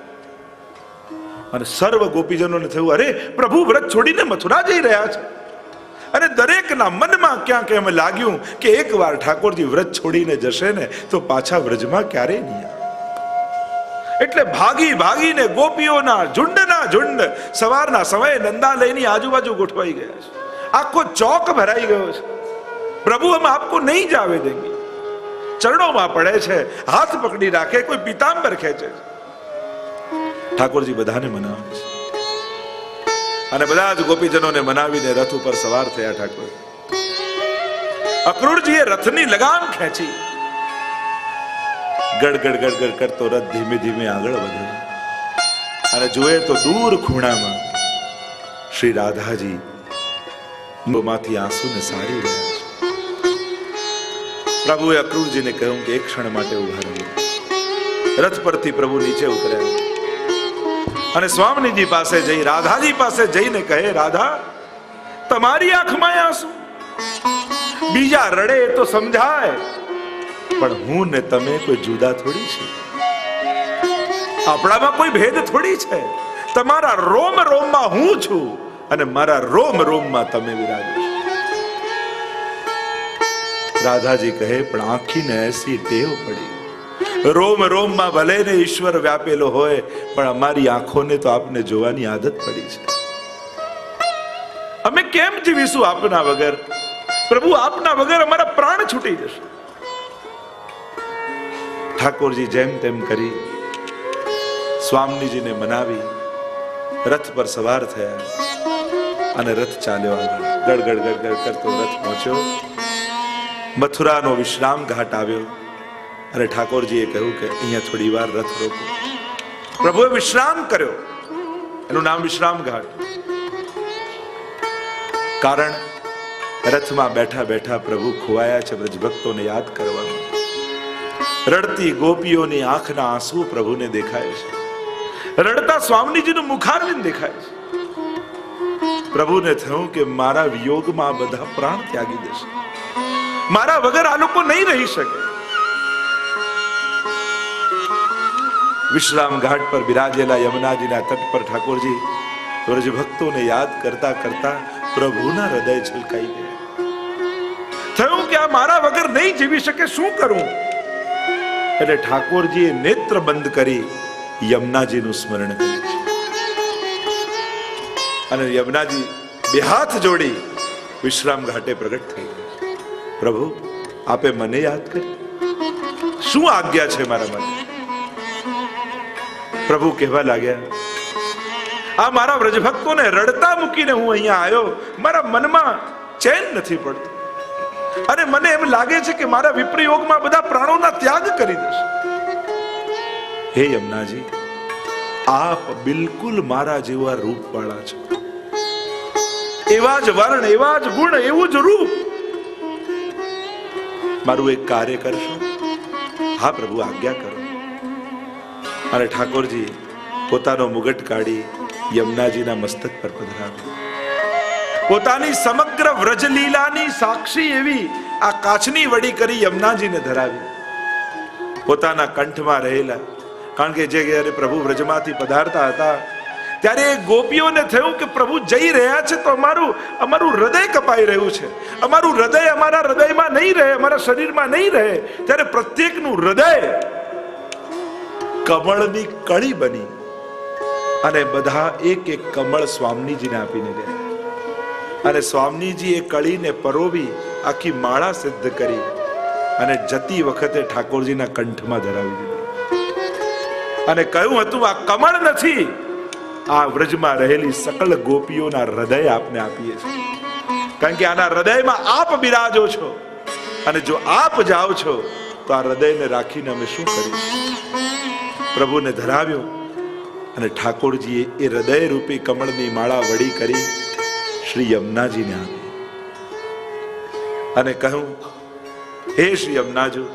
અને સર્વ ગોપીજનોને થયું, અરે પ્રભુ વ્રજ છોડીને મથુરા જઈ રહ્યા છે. અને દરેકના મનમાં ક્યાંક એમ લાગ્યું કે એકવાર ઠાકોરજી વ્રજ છોડીને જશે ને તો પાછા વ્રજમાં ક્યારેય નહીં આવે. એટલે ભાગી ભાગીને ગોપીઓના ઝુંડના ઝુંડ સવારના સમયે નંદાલયની આજુબાજુ ગોઠવાઈ ગયા છે. આખો ચોક ભરાઈ ગયો છે. પ્રભુ हम आपको नहीं जावे देंगे. ચરણોમાં પડે છે, હાથ પકડી રાખે, કોઈ પીતાંબર ખેંચે છે. ઠાકોરજી બધાને મનાવે છે અને બધા જ ગોપીજનોને મનાવીને રથ ઉપર સવાર થયા. ઠાકોર અક્રૂરજીએ રથની લગામ ખેંચી, ગડગડ ગડગડ કરતો રથ ધીમે ધીમે આગળ વધ્યો. અને જુએ તો દૂર ખૂણામાં શ્રી રાધાજી માંથી આંસુને સારી રહ્યા છે. પ્રભુએ અક્રૂરજીને કહ્યું કે એક ક્ષણ માટે ઉભા રહો. રથ પરથી પ્રભુ નીચે ઉતર્યા અને સ્વામીજી પાસે જઈ, રાધાજી પાસે જઈને કહે, રાધા, તમારી આંખમાં આંસુ, બીજા રડે તો સમજાય, પણ હું ને તમે કોઈ જુદા થોડી છે, આપણામાં કોઈ ભેદ થોડી છે. તમારા રોમ રોમમાં હું છું અને મારા રોમ રોમમાં તમે વિરાજો છો. રાધાજી કહે, પણ આંખીને એસી ટેવ પડી, રોમ રોમમાં ભલે ને ઈશ્વર વ્યાપેલો હોય પણ અમારી આંખોને તો આપને જોવાની આદત પડી છે. અમે કેમ જીવીશું આપના વગર? પ્રભુ, આપના વગર અમારા પ્રાણ છૂટી જશે. ઠાકોરજી જેમ તેમ કરી સ્વામીજીને મનાવી રથ પર સવાર થયા અને રથ ચાલ્યો આગળ. ગડગડ ગડગડ કરતો રથ પહોંચ્યો, મથુરાનો વિશ્રામ ઘાટ આવ્યો. અને ઠાકોરજીએ કહ્યું કે અહીંયા થોડી વાર રથ રોકો. પ્રભુએ વિશ્રામ કર્યો, એનું નામ વિશ્રામ ઘાટ. કારણ રથમાં બેઠા બેઠા પ્રભુ ખોવાયા છે બ્રજભક્તોને યાદ કરવામાં. રડતી ગોપીઓની આંખના આંસુ પ્રભુને દેખાય છે, રડતા સ્વામીજીનું મુખારવિંદ દેખાય છે. પ્રભુને થયું કે મારા વિયોગમાં બધા પ્રાણ ત્યાગી દેશે, મારા વગર આ લોકો નહીં રહી શકે. વિશ્રામ ઘાટ પર બિરાજેલા યમુનાજીના તટ પર ઠાકોરજી વ્રજભક્તોને યાદ કરતા કરતા પ્રભુના હૃદય છલકાઈ ગયા. થયું કે આ મારા વગર નહીં જીવી શકે, શું કરું? એટલે ઠાકોરજીએ નેત્ર બંધ કરી યમુનાજીનું સ્મરણ કર્યું છે. અને યમુનાજી બે હાથ જોડી વિશ્રામ ઘાટે પ્રગટ થઈ ગયા. પ્રભુ, આપે મને યાદ કરી, શું આજ્ઞા છે મારા માટે? પ્રભુ કહેવા લાગ્યા, આ મારા વ્રજભક્તોને રડતા મૂકીને હું અહીંયા આવ્યો, મારા મનમાં ચેન નથી પડતું, અને મને એમ લાગે છે કે મારા વિપ્રયોગમાં બધા પ્રાણોના ત્યાગ કરી દેશે. હે યમુનાજી, આપ બિલકુલ મારા જેવા રૂપ વાળા છો, એવા જ વર્ણ, એવા જ ગુણ, એવું જ રૂપ. મારું એક કાર્ય કરશો? હા પ્રભુ, આજ્ઞા કરો. અને ઠાકોરજી પોતાનો મુગટ કાઢી યમુનાજીના મસ્તક પર પધરાવ્યો. પોતાની સમગ્ર વ્રજલીલાની સાક્ષી એવી આ કાચની વડી કરી યમુનાજીને ધરાવી. પોતાના કંઠમાં રહેલા, કારણ કે જ્યારે પ્રભુ વ્રજમાંથી પધારતા હતા ત્યારે ગોપીઓને થયું કે પ્રભુ જઈ રહ્યા છે તો અમારું હૃદય કપાઈ રહ્યું છે, અમારું હૃદય અમારા હૃદયમાં નહીં રહે, અમારા શરીરમાં નહીં રહે. ત્યારે પ્રત્યેકનું હૃદય કમળની કળી બની અને બધા એક એક કમળ સ્વામીજીને આપીને ગયા. અને સ્વામીજી એ કળીને પરોવી આખી માળા સિદ્ધ કરી અને જતી વખતે ઠાકોરજીના કંઠમાં ધરાવી દીધી. અને કહ્યું હતું, આ કમળ નથી, આ વ્રજમાં રહેલી સકલ ગોપીઓના હૃદય આપને આપીએ છીએ, કારણ કે આના હૃદયમાં આપ બિરાજો છો, અને જો આપ જાઓ છો તો આ હૃદયને રાખીને અમે શું કરીશું? પ્રભુને ધરાવ્યો અને ઠાકોરજીએ એ હૃદય રૂપી કમળની માળા વડી કરી શ્રી યમુનાજીને આપી અને કહ્યું, હે શ્રી યમુનાજી,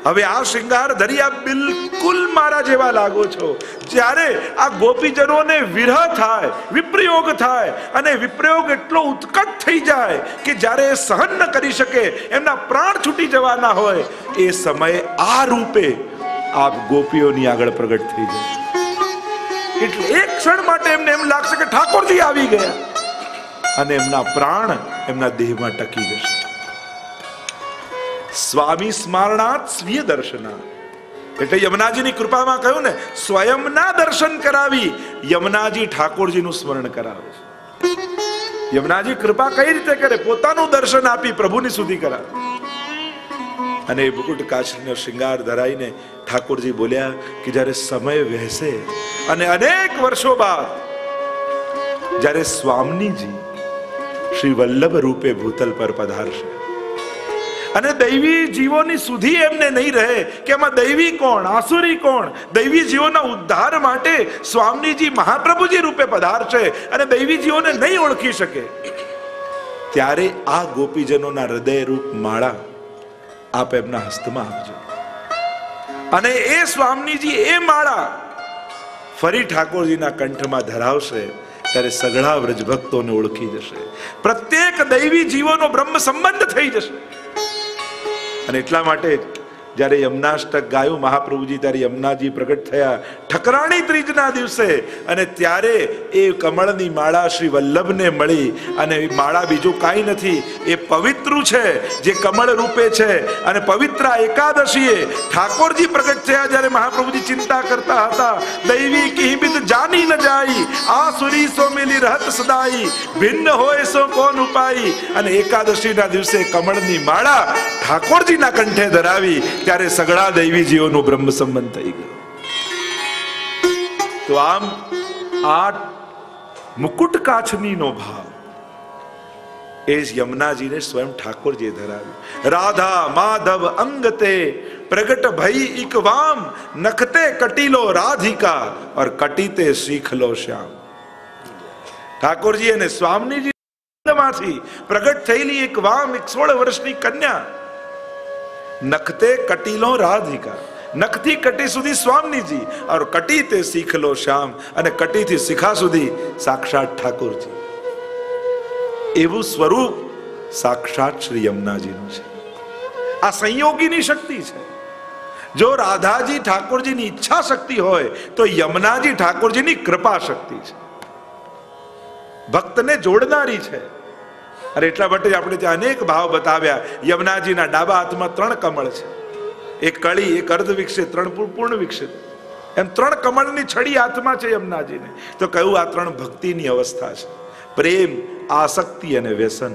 હવે આ શ્રૃંગાર ધરી આપ બિલકુલ મારા જેવા લાગો છો. જ્યારે આ ગોપીજનોને વિરહ થાય, વિપ્રયોગ થાય, અને વિપ્રયોગ એટલો ઉત્કટ થઈ જાય કે જ્યારે એ સહન ન કરી શકે, એમના પ્રાણ છૂટી જવાના હોય, એ સમયે આ રૂપે આપ ગોપીઓની આગળ પ્રગટ થઈ જાય. એટલે એક ક્ષણ માટે એમને એમ લાગશે કે ઠાકોરજી આવી ગયા, અને એમના પ્રાણ એમના દેહમાં ટકી જશે. સ્વામી સ્મરણાત સ્વીય દર્શના, એટલે યમુનાજીની કૃપામાં કહ્યું ને, સ્વયંના દર્શન કરાવી યમુનાજી ઠાકોરજીનું સ્મરણ કરાવે છે. યમુનાજી કૃપા કઈ રીતે કરે? પોતાનું દર્શન આપી પ્રભુની સુધી કરાવે. અને મુકુટ કાચનો શૃંગાર ધરાઈને ઠાકોરજી બોલ્યા કે જ્યારે સમય વહેશે અને અનેક વર્ષો બાદ જ્યારે સ્વામીજી શ્રી વલ્લભ રૂપે ભૂતલ પર પધારશે અને દૈવી જીવોની સુધી એમને નહીં રહે કે આમાં દૈવી કોણ, આસુરી કોણ, દૈવી જીવોના ઉદ્ધાર માટે સ્વામીજી મહાપ્રભુજી રૂપે પધારશે અને દૈવી જીવોને નહીં ઓળખી શકે, ત્યારે આ ગોપીજનોના હૃદય રૂપ માળા આપ એમના હસ્તમાં આપજો. અને એ સ્વામીજી એ માળા ફરી ઠાકોરજીના કંઠમાં ધરાવશે ત્યારે સઘળા વ્રજભક્તોને ઓળખી જશે, પ્રત્યેક દૈવી જીવોનો બ્રહ્મ સંબંધ થઈ જશે. અને એટલા માટે જ્યારે યમુનાષ્ટક ગાયું મહાપ્રભુજી, ત્યારે યમુનાજી પ્રગટ થયા ઠકરાણી ત્રીજના દિવસે, અને ત્યારે એ કમળની માળા શ્રી વલ્લભને મળી. અને માળા બીજું કાંઈ નથી, એ પવિત્ર છે, જે કમળ રૂપે છે. અને પવિત્ર એકાદશીએ ઠાકોરજી પ્રગટ થયા જ્યારે મહાપ્રભુજી ચિંતા કરતા હતા, દૈવી કિહિબિદ જાની ન જાય, આ સુરી સો મિલી રહત સદાઈ, ભિન્ન હોય સો કોન ઉપાય. અને એકાદશીના દિવસે કમળની માળા ઠાકોરજીના કંઠે ધરાવી ત્યારે સગળા દૈવી જીવોનો બ્રહ્મ સંબંધ થઈ ગયો. તો આમ આ મુકુટ કાચની નો ભાવ એ જ યમુનાજીને સ્વયં ઠાકોરજીએ ધરાવ્યો. રાધા માધવ અંગતે प्रगट भई इक वाम, नखते कटीलो राधिका और कटीते सीख लो श्याम। ઠાકોરજી અને સ્વામીજી માંથી પ્રગટ થયેલી એક વામ, એક 16 વર્ષની કન્યા, નખતે કટીલો રાધિકા, નખથી કટી સુધી સ્વામીજી, और કટી તે શીખ લો શ્યામ, અને કટીથી શિખા સુધી સાક્ષાત ઠાકોરજી. એવું સ્વરૂપ સાક્ષાત શ્રી યમુનાજીનું છે. આ સંયોગીની શક્તિ છે. જો રાધાજી ઠાકોરજીની ઈચ્છા શક્તિ હોય તો યમુનાજી ઠાકોરજીની કૃપા શક્તિ છે, ભક્તને જોડનારી છે. અને એટલા માટે આપણે ત્યાં અનેક ભાવ બતાવ્યા. યમુનાજીના ડાબા હાથમાં 3 કમળ છે, એક કળી, એક અર્ધ વિકસિત, 3 પૂર્ણ વિકસિત, એમ 3 કમળની છડી હાથમાં છે યમુનાજીને. તો કહ્યું આ 3 ભક્તિની અવસ્થા છે, પ્રેમ, આસક્તિ અને વ્યસન.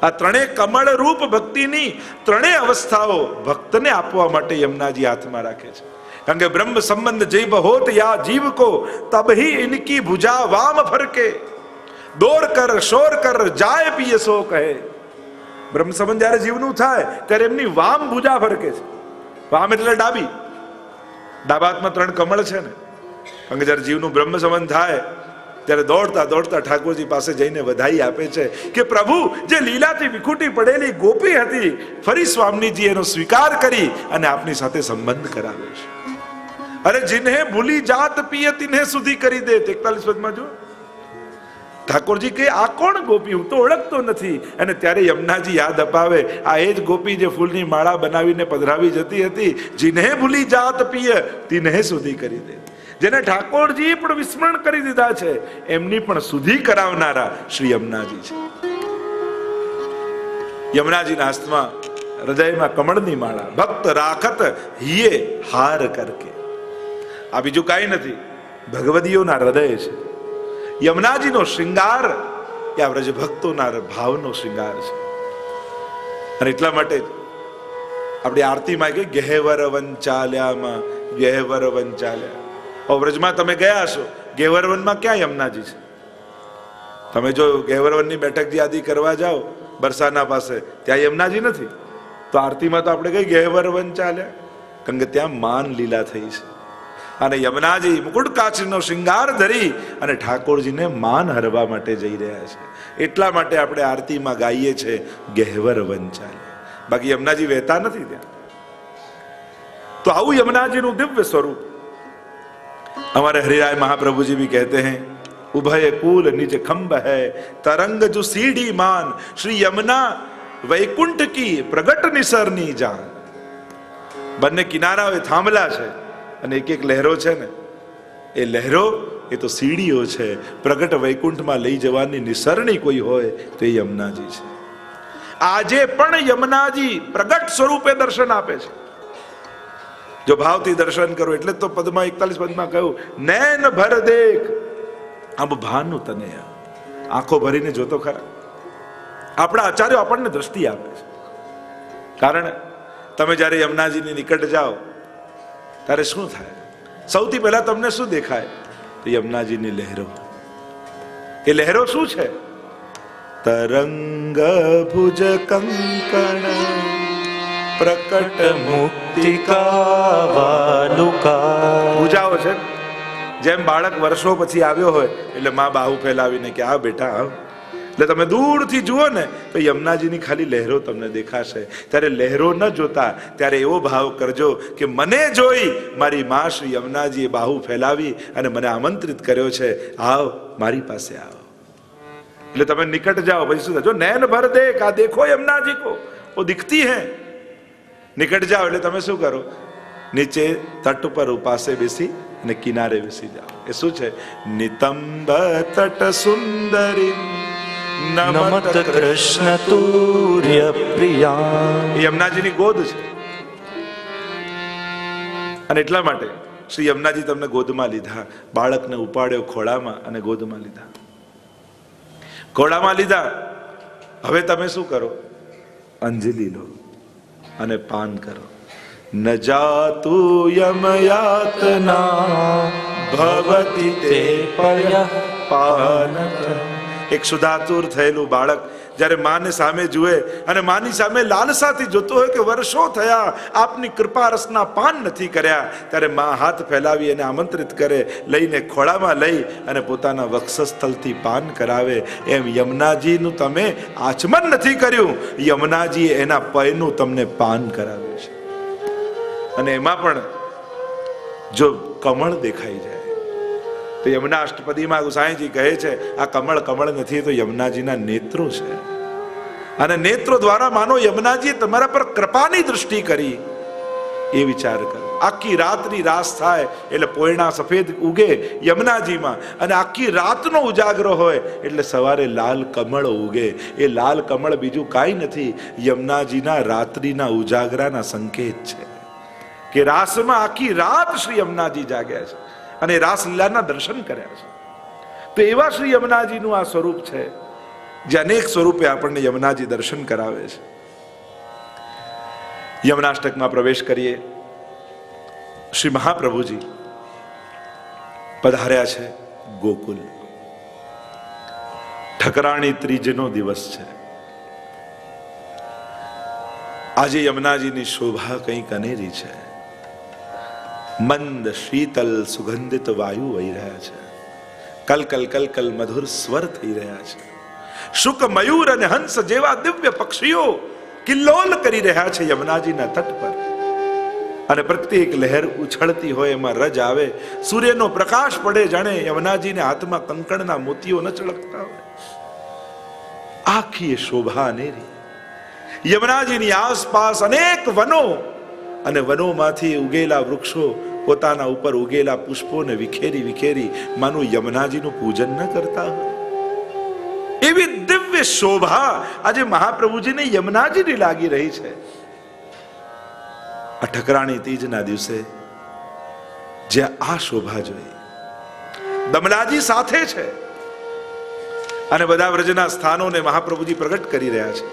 આ 3 કમળ રૂપ ભક્તિની 3 અવસ્થાઓ ભક્તને આપવા માટે યમુનાજી હાથમાં રાખે છે. કારણ કે બ્રહ્મ સંબંધ જૈવ હોત યા જીવ કો, તબ ही इनकी भुजा वाम फरके, દોર કર શોર કર જાય પીએ સો કહે. બ્રહ્મ સંબંધ જ્યારે જીવનું થાય ત્યારે એમની વામ ભુજા ફરકે છે. વામ એટલે ડાબી, ડાબા હાથમાં 3 કમળ છે ને. કારણ કે જ્યારે જીવનું બ્રહ્મ સંબંધ થાય ત્યારે દોડતા દોડતા ઠાકોરજી પાસે જઈને વધાઈ આપે છે કે પ્રભુ, જે લીલાથી વિખૂટી પડેલી ગોપી હતી, ફરી સ્વામીજી એનો સ્વીકાર કરી અને આપની સાથે સંબંધ કરાવે છે. અરે जिन्हें भूली जात पिय तिन्हें सुधी करी दे. 41 પદમાં જો ઠાકોરજી કે આ કોણ ગોપી, હું તો ઓળખતો નથી. અને ત્યારે યમુનાજી યાદ અપાવે, આ એ જ ગોપી જે ફૂલની માળા બનાવીને પધરાવી જતી હતી. जिन्हें भूली जात पिय तिन्हें सुधी करी दे. જેને ઠાકોરજી પણ વિસ્મરણ કરી દીધા છે, એમની પણ સુધી કરાવનારા શ્રી યમુનાજી છે. યમુનાજીના હસ્તમાં હૃદયમાં કમળની માળા, ભક્ત રાખત હિયે હાર કરકે. આ બીજું કાંઈ નથી, ભગવદીઓના હૃદય છે. યમુનાજીનો શૃંગાર એ આ વ્રજ ભક્તોના ભાવનો શૃંગાર છે. અને એટલા માટે આપણી આરતીમાં કે ગહેવર વંચાલ્યામાં ગહેવર વંચાલ્યા. વ્રજમાં તમે ગયા હશો, ગેવરવનમાં ક્યાં યમુનાજી છે? તમે જો ગેવરવનની બેઠક યાદી કરવા જાઓ બરસાના પાસે, ત્યાં યમુનાજી નથી. તો આરતીમાં તો આપણે કઈ ગેવરવન ચાલ્યા, કારણ કે ત્યાં માન લીલા થઈ છે. અને યમુનાજી મુકુટ કાચનો શૃંગાર ધરી અને ઠાકોરજીને માન હરવા માટે જઈ રહ્યા છે. એટલા માટે આપણે આરતીમાં ગાઈએ છે ગહેવરવન ચાલ્યા. બાકી યમુનાજી વહેતા નથી ત્યાં. તો આવું યમુનાજીનું દિવ્ય સ્વરૂપ. हमारे हरिराय महाप्रभु जी भी कहते हैं, उभय कूल निज खंब है तरंग जो सीढ़ी मान, श्री यमुना वैकुंठ की प्रगट निसरनी जान. બંને કિનારાઓ થાંભલા છે અને એક એક લહેરો છે ને, એ લહેરો એ તો સીડીઓ છે. પ્રગટ વૈકુંઠમાં લઈ જવાની નિસરણી કોઈ હોય તો એ યમુનાજી છે. આજે પણ યમુનાજી પ્રગટ સ્વરૂપે દર્શન આપે છે. જો ભાવથી દર્શન કરો. એટલે તો પદમાં 41 પદમાં કહ્યું, નૈન ભર દેખ અબ ભાનુ તને. આંખો ભરીને જોતો ખરા. આપણા આચાર્યો આપણને દ્રષ્ટિ આપે છે. કારણ તમે જ્યારે યમુનાજીની નિકટ જાઓ ત્યારે શું થાય? સૌથી પહેલા તમને શું દેખાય? તો યમુનાજીની લહેરો. એ લહેરો શું છે? તરંગ ભુજ કંકણ પ્રકટ મુક્તિકા વાલુકા. પૂજાઓ છે. જેમ બાળક વર્ષો પછી આવ્યો હોય એટલે માં બાહુ ફેલાવીને કે આ બેટા આવ, એટલે તમે દૂરથી જુઓ ને તો યમુનાજીની ખાલી લહેરો તમને દેખાશે. ત્યારે લહેરો ન જોતા ત્યારે એવો ભાવ કરજો કે મને જોઈ મારી માં શ્રી યમુનાજીએ બાહુ ફેલાવી અને મને આમંત્રિત કર્યો છે, આવ મારી પાસે આવ. એટલે તમે નિકટ જાઓ પછી શું થાય? જો નૈન ભર દેખ, આ દેખો યમુનાજી કો, वो दिखती है. નિકટ જાઓ એટલે તમે શું કરો? નીચે તટ પર ઉપાસે બેસી અને કિનારે બેસી જાઓ. એ શું છે? નિતંબ તટ સુંદરી નમત કૃષ્ણ તુર્ય પ્રિયા. યમુનાજીની ગોદ છે. અને એટલા માટે શ્રી યમુનાજી તમને ગોદમાં લીધા, બાળકને ઉપાડ્યો ખોળામાં અને ગોદમાં લીધા. ખોળામાં લીધા. હવે તમે શું કરો? અંજલિ લો અને પાન કરો. ન જાતુ યમ યાતના ભવતિ તે પય પાન. એક સુધાતુર થયેલું બાળક જ્યારે માને સામે જુએ અને માની સામે લાલસાથી જોતો હોય કે વર્ષો થયા આપની કૃપા રસના પાન નથી કર્યા, ત્યારે મા હાથ ફેલાવી અને આમંત્રિત કરે, લઈને ખોળામાં લઈ અને પોતાના વક્ષસ્થળથી પાન કરાવે. એમ યમુનાજીનું તમે આચમન નથી કર્યું, યમુનાજી એના પયનું તમને પાન કરાવે છે. અને એમાં પણ જો કમળ દેખાઈ જાય તો યમુના અષ્ટપદીમાં ગુસાઈજી કહે છે આ કમળ કમળ નથી, તો યમુનાજીના નેત્રો છે. અને નેત્રો દ્વારા માનો યમુનાજીએ તમારા પર કૃપાની દૃષ્ટિ કરી, એ વિચાર કરો. આખી રાતની રાસ થાય એટલે પોયણા સફેદ ઉગે યમુનાજીમાં, અને આખી રાતનો ઉજાગરો હોય એટલે સવારે લાલ કમળ ઉગે. એ લાલ કમળ બીજું કાંઈ નથી, યમુનાજીના રાત્રિના ઉજાગરાના સંકેત છે કે રાસમાં આખી રાત શ્રી યમુનાજી જાગ્યા છે અને રાસલીલાના દર્શન કર્યા છે. તો એવા શ્રી યમુનાજીનું આ સ્વરૂપ છે જે અનેક સ્વરૂપે આપણને યમુનાજી દર્શન કરાવે છે. યમુનાષ્ટકમાં પ્રવેશ કરીએ. શ્રી મહાપ્રભુજી પધાર્યા છે ગોકુલ. ઠકરાણી ત્રીજનો દિવસ છે. આજે યમુનાજીની શોભા કંઈક અનેરી છે. મંદ શીતલ સુગંધિત વાયુ વહી રહ્યા છે. કલકલ કલકલ મધુર સ્વર થઈ રહ્યા છે. શુક મયુર અને હંસ જેવા દિવ્ય પક્ષીઓ કિલ્લોલ કરી રહ્યા છે યમુનાજીના તટ પર. અને પ્રત્યેક લહેર ઉછળતી હોય એમાં રજ આવે. સૂર્યનો પ્રકાશ પડે જાણે યમુનાજીને હાથમાં કંકણના મોતીઓ ન ચળકતા હોય. આખી શોભા અનેરી. યમુનાજીની આસપાસ અનેક વનો અને વનોમાંથી ઉગેલા વૃક્ષો પોતાના ઉપર ઉગેલા પુષ્પોને વિખેરી વિખેરી માનું યમુનાજીનું પૂજન ન કરતા હોય. એવી દિવ્ય શોભા આજે મહાપ્રભુજીને યમુનાજીની લાગી રહી છે. આ ઠકરાણી તીજના દિવસે જે આ શોભા જોઈ, દમલાજી સાથે છે અને બધા વ્રજના સ્થાનોને મહાપ્રભુજી પ્રગટ કરી રહ્યા છે.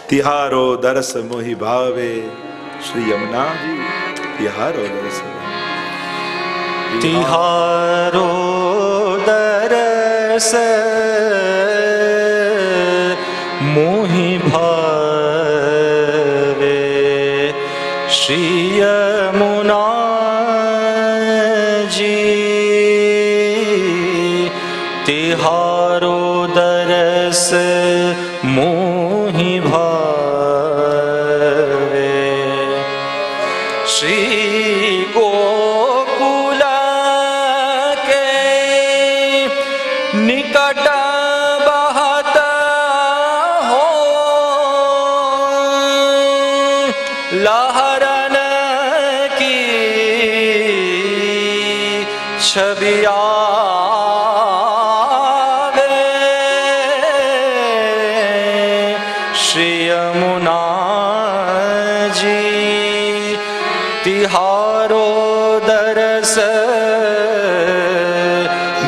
તિહારો દરસ મોહી ભાવે શ્રી યમુનાજી, તિહારો દરસ, તિહારો દરસ મોહી ભાવે શ્રી યમુનાજી, તિહારો દરસ મોહી ભાવે શ્રી ગોકુલ કે નિકટ બહત હો લહરન કી છબી આવે શ્રી યમુનાજી, તિહારો દરસ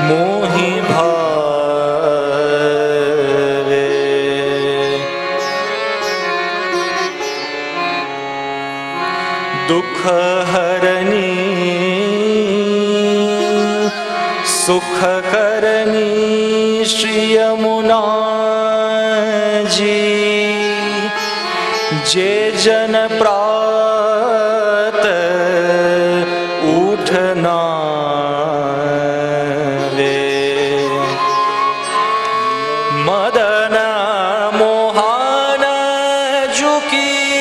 મોહી ભાવે દુઃખ હરની સુખ કરની શ્રી યમુનાજી, જે જન પ્રાત ઉઠનાવે મદન મોહન ઝુકી,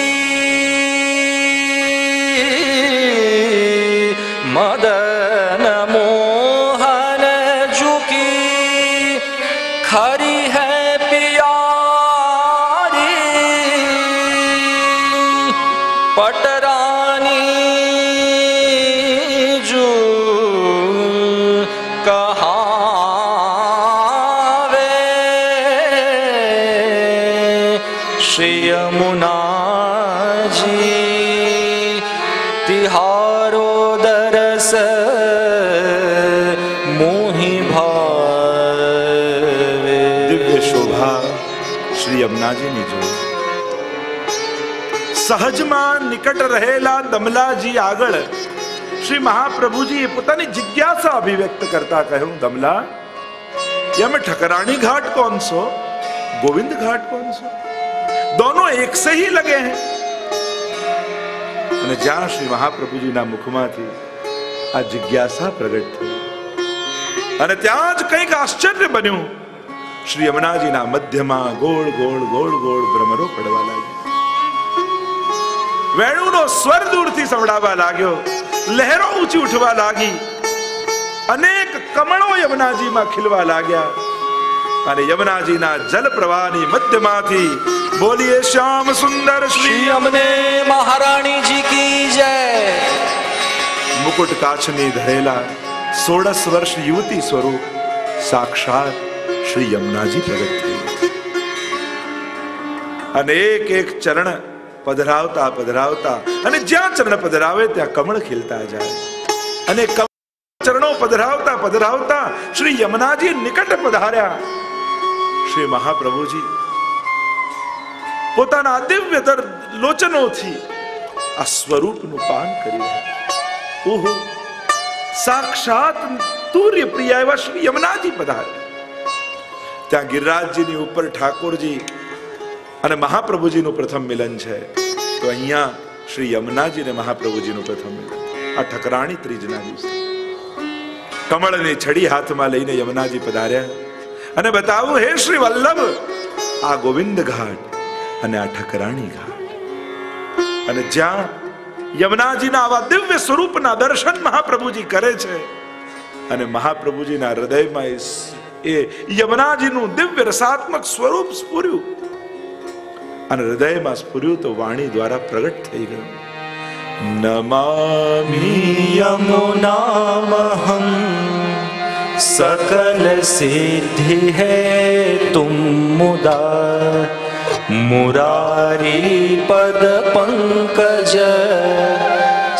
મદન મોહન ઝુકી ખરી હૈ પિયારી પટરાની જુ કહાવે શ્રી યમુનાજી, તિહારો દરસ મોહી ભાવે. દિવ્ય શોભા શ્રી યમુનાજીની જોઈ. સહજમાં નિકટ રહેલા દમલાજી આગળ શ્રી મહાપ્રભુજીએ પોતાની જિજ્ઞાસા અભિવ્યક્ત કરતા કહ્યું, દમલા या मैं ठकरानी घाट कौन सो, गोविंद घाट कौन सो, दोनों एक से ही लगे हैं। અને જ્યાં શ્રી મહાપ્રભુજીના મુખમાંથી આ જિજ્ઞાસા પ્રગટ થઈ અને ત્યાં જ કંઈક આશ્ચર્ય બન્યું। શ્રી યમુનાજીના મધ્યમાં ગોળ ગોળ ગોળ ગોળ ભ્રમરો પડવા લાગ્યા, વેણુનો સ્વર દૂરથી સંભળાવા લાગ્યો, લહેરો ઊંચી ઉઠવા લાગી, અનેક કમળો યમુનાજીમાં ખીલવા લાગ્યા અને યમુનાજીના જલ પ્રવાહની મધ્યમાંથી બોલીએ શ્યામ સુંદર શ્રી અમને મહારાણી જી કી જય। મુકુટ કાચની ધરેલા 16 વર્ષ યુવતી સ્વરૂપ સાક્ષાત શ્રી યમુનાજી પ્રગટ થઈ અને એક એક ચરણ પધરાવતા પધરાવતા અને જ્યાં ચરણ પધરાવે ત્યાં કમળ ખીલતા જાય અને ચરણો પધરાવતા પધરાવતા શ્રી યમુનાજી નિકટ પધાર્યા। શ્રી મહાપ્રભુજી પોતાના દિવ્ય લોચનોથી આ સ્વરૂપનું પાન કરી રહ્યા। ઓહો, સાક્ષાત તુર્ય પ્રિય એવા શ્રી યમુનાજી પધાર્યા। ત્યાં ગિરિરાજજીની ઉપર ઠાકોરજી અને મહાપ્રભુજીનું પ્રથમ મિલન છે, તો અહીંયા શ્રી યમુનાજી અને મહાપ્રભુજીનું પ્રથમ મિલન આ ઠકરાણી ત્રીજના દિવસે કમળની છડી હાથમાં લઈને યમુનાજી પધાર્યા અને બતાવું, હે શ્રી વલ્લભ, આ ગોવિંદ ઘાટ અને આ ઠકરાણી ઘાટ, અને જ્યાં યમુનાજીના આવા દિવ્ય સ્વરૂપના દર્શન મહાપ્રભુજી કરે છે અને મહાપ્રભુજીના હૃદયમાં એ યમુનાજીનું દિવ્ય રસાત્મક સ્વરૂપ સ્ફુર્યું અને હૃદયમાં સ્ફુર્યું તો વાણી દ્વારા પ્રગટ થઈ ગયું। નમામિ यमुनामहं सकल सिद्धि है तुम मुदा मुरारी पद पंकज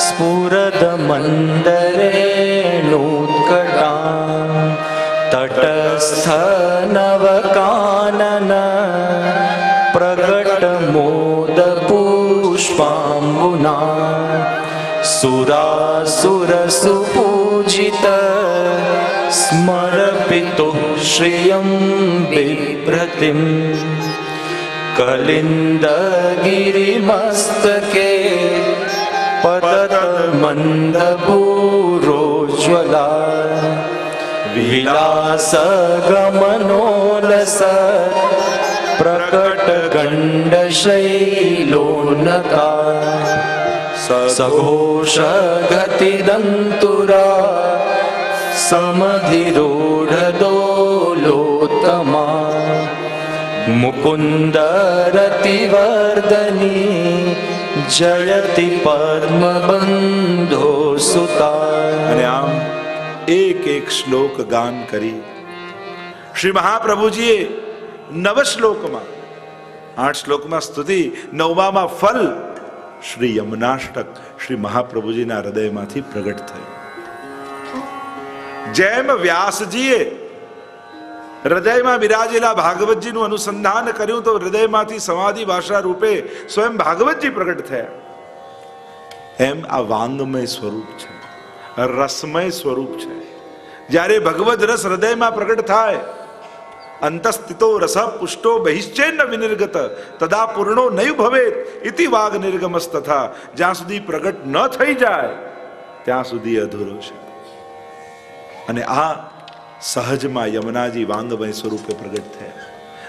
स्फुरद मंदरेणुत्कटां तटस्थ नवकानन प्रगट मोद पुष्पाम्बुना सुरासुर सुपूजित स्मरपितु श्रियं बिभ्रतिं कलिंद गिरिमस्तके पतत मंद भूरोज्ज्वला विलास गमनोलस प्रकट गंड शैलोन्नता सघोष गति दंतुरा समधिरूढ़ दोलोत्तमा मुकुंद रतिवर्धनी जयति पद्म बंधो सुता। અને આમ એક એક શ્લોક ગાન કરી શ્રી મહાપ્રભુજીએ 9 શ્લોકમાં 8 શ્લોકમાં સ્તુતિ, 9માં ફલ શ્રી યમુનાષ્ટક શ્રી મહાપ્રભુજીના હૃદયમાંથી પ્રગટ થયું। જેમ વ્યાસજીએ હૃદયમાં બિરાજેલા ભાગવતજીનું અનુસંધાન કર્યું તો હૃદયમાંથી સમાધિ ભાષા રૂપે સ્વયં ભાગવતજી પ્રગટ થયા, એમ આ વાંગમય સ્વરૂપ છે, રસમય સ્વરૂપ છે। જ્યારે ભગવદ રસ હૃદયમાં પ્રગટ થાય, અંતસ્થિતો રસ પુષ્ટો બહિશ્ચેન વિનિર્ગત તદા પૂર્ણો નૈવ ભવેત ઇતિ વાગ નિર્ગમસ તથા, જ્યાં સુધી પ્રગટ ન થઈ જાય ત્યાં સુધી અધૂરો છે। અને આ સહજમાં યમુનાજી વાંગમય સ્વરૂપે પ્રગટ થયા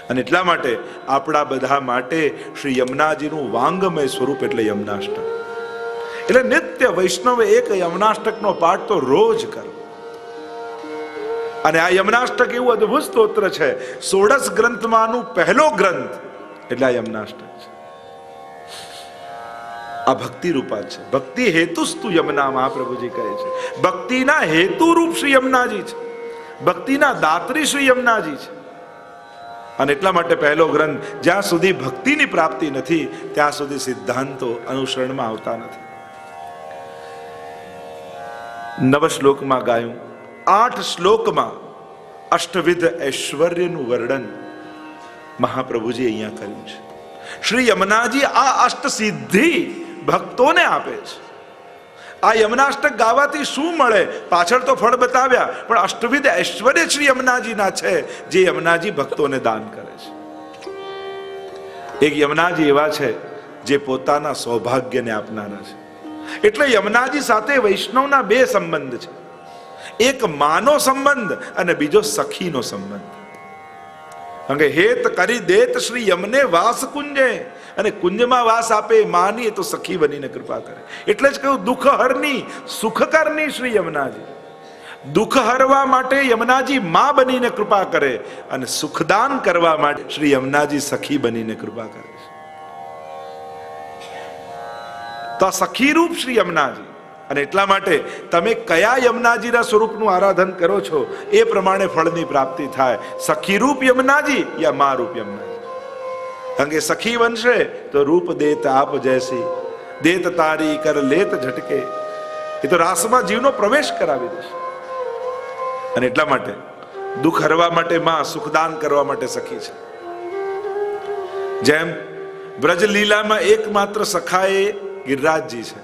અને એટલા માટે આપણા બધા માટે શ્રી યમુનાજીનું વાંગમય સ્વરૂપ એટલે યમુનાષ્ટક। એટલે નિત્ય વૈષ્ણવે એક યમુનાષ્ટકનો પાઠ તો રોજ કરો। અને આ યમુનાષ્ટક એવું અદ્ભુત સ્તોત્ર છે, 16 ગ્રંથમાંનું પહેલો ગ્રંથ એટલે આ યમુનાષ્ટક છે। આ ભક્તિ રૂપા છે, ભક્તિ હેતુસ્તુ યમુના મહાપ્રભુજી કહે છે। ભક્તિના હેતુ રૂપ શ્રી યમુનાજી છે, ભક્તિના દાત્રી શ્રી યમુનાજી છે। અને એટલા માટે પહેલો ગ્રંથ, જ્યાં સુધી ભક્તિની પ્રાપ્તિ નથી ત્યાં સુધી સિદ્ધાંતો અનુસરણમાં આવતા નથી। 9 શ્લોકમાં ગાયું, 8 શ્લોકમાં અષ્ટવિધ ઐશ્વર્યનું વર્ણન મહાપ્રભુજી અહીંયા કર્યું છે। શ્રી યમુનાજી આ અષ્ટ સિદ્ધિ ભક્તોને આપે છે આ યમનાષ્ટક ગાવાથી શું મળે? પાછળ તો ફળ બતાવ્યા, પણ અષ્ટવિધ ઐશ્વર્ય શ્રી યમુનાજીના છે, જે યમુનાજી ભક્તોને દાન કરે છે. એક યમુનાજી એવા છે જે પોતાના સૌભાગ્યને આપનારા છે. એટલે યમુનાજી સાથે વૈષ્ણવના બે સંબંધ છે. એક માનો સંબંધ અને બીજો સખીનો સંબંધ. કારણ કે હેત કરી દેત શ્રી યમને વાસ કુંજે, અને કુંજમાં વાસ આપે માની તો સખી બનીને કૃપા કરે. એટલે જ કહ્યું દુઃખ હરની સુખકરની શ્રી યમુનાજી. દુઃખ હરવા માટે યમુનાજી માં બનીને કૃપા કરે, અને સુખદાન કરવા માટે શ્રી યમુનાજી સખી બનીને કૃપા કરે છે. તો સખી રૂપ શ્રી યમુનાજી. અને એટલા માટે તમે કયા યમુનાજીના સ્વરૂપનું આરાધન કરો છો એ પ્રમાણે ફળની પ્રાપ્તિ થાય. સખી રૂપ યમુનાજી યા મા રૂપ યમુનાજી. કારણ કે સખી બનશે તો રૂપ દેત આપ જૈસી, દેત તારી કર લેત ઝટકે. એ તો રાસમાં જીવનો પ્રવેશ કરાવી દેશે. અને એટલા માટે દુઃખ હરવા માટે માં, સુખદાન કરવા માટે સખી છે. જેમ વ્રજલીલામાં એકમાત્ર સખા એ ગિરિરાજજી છે,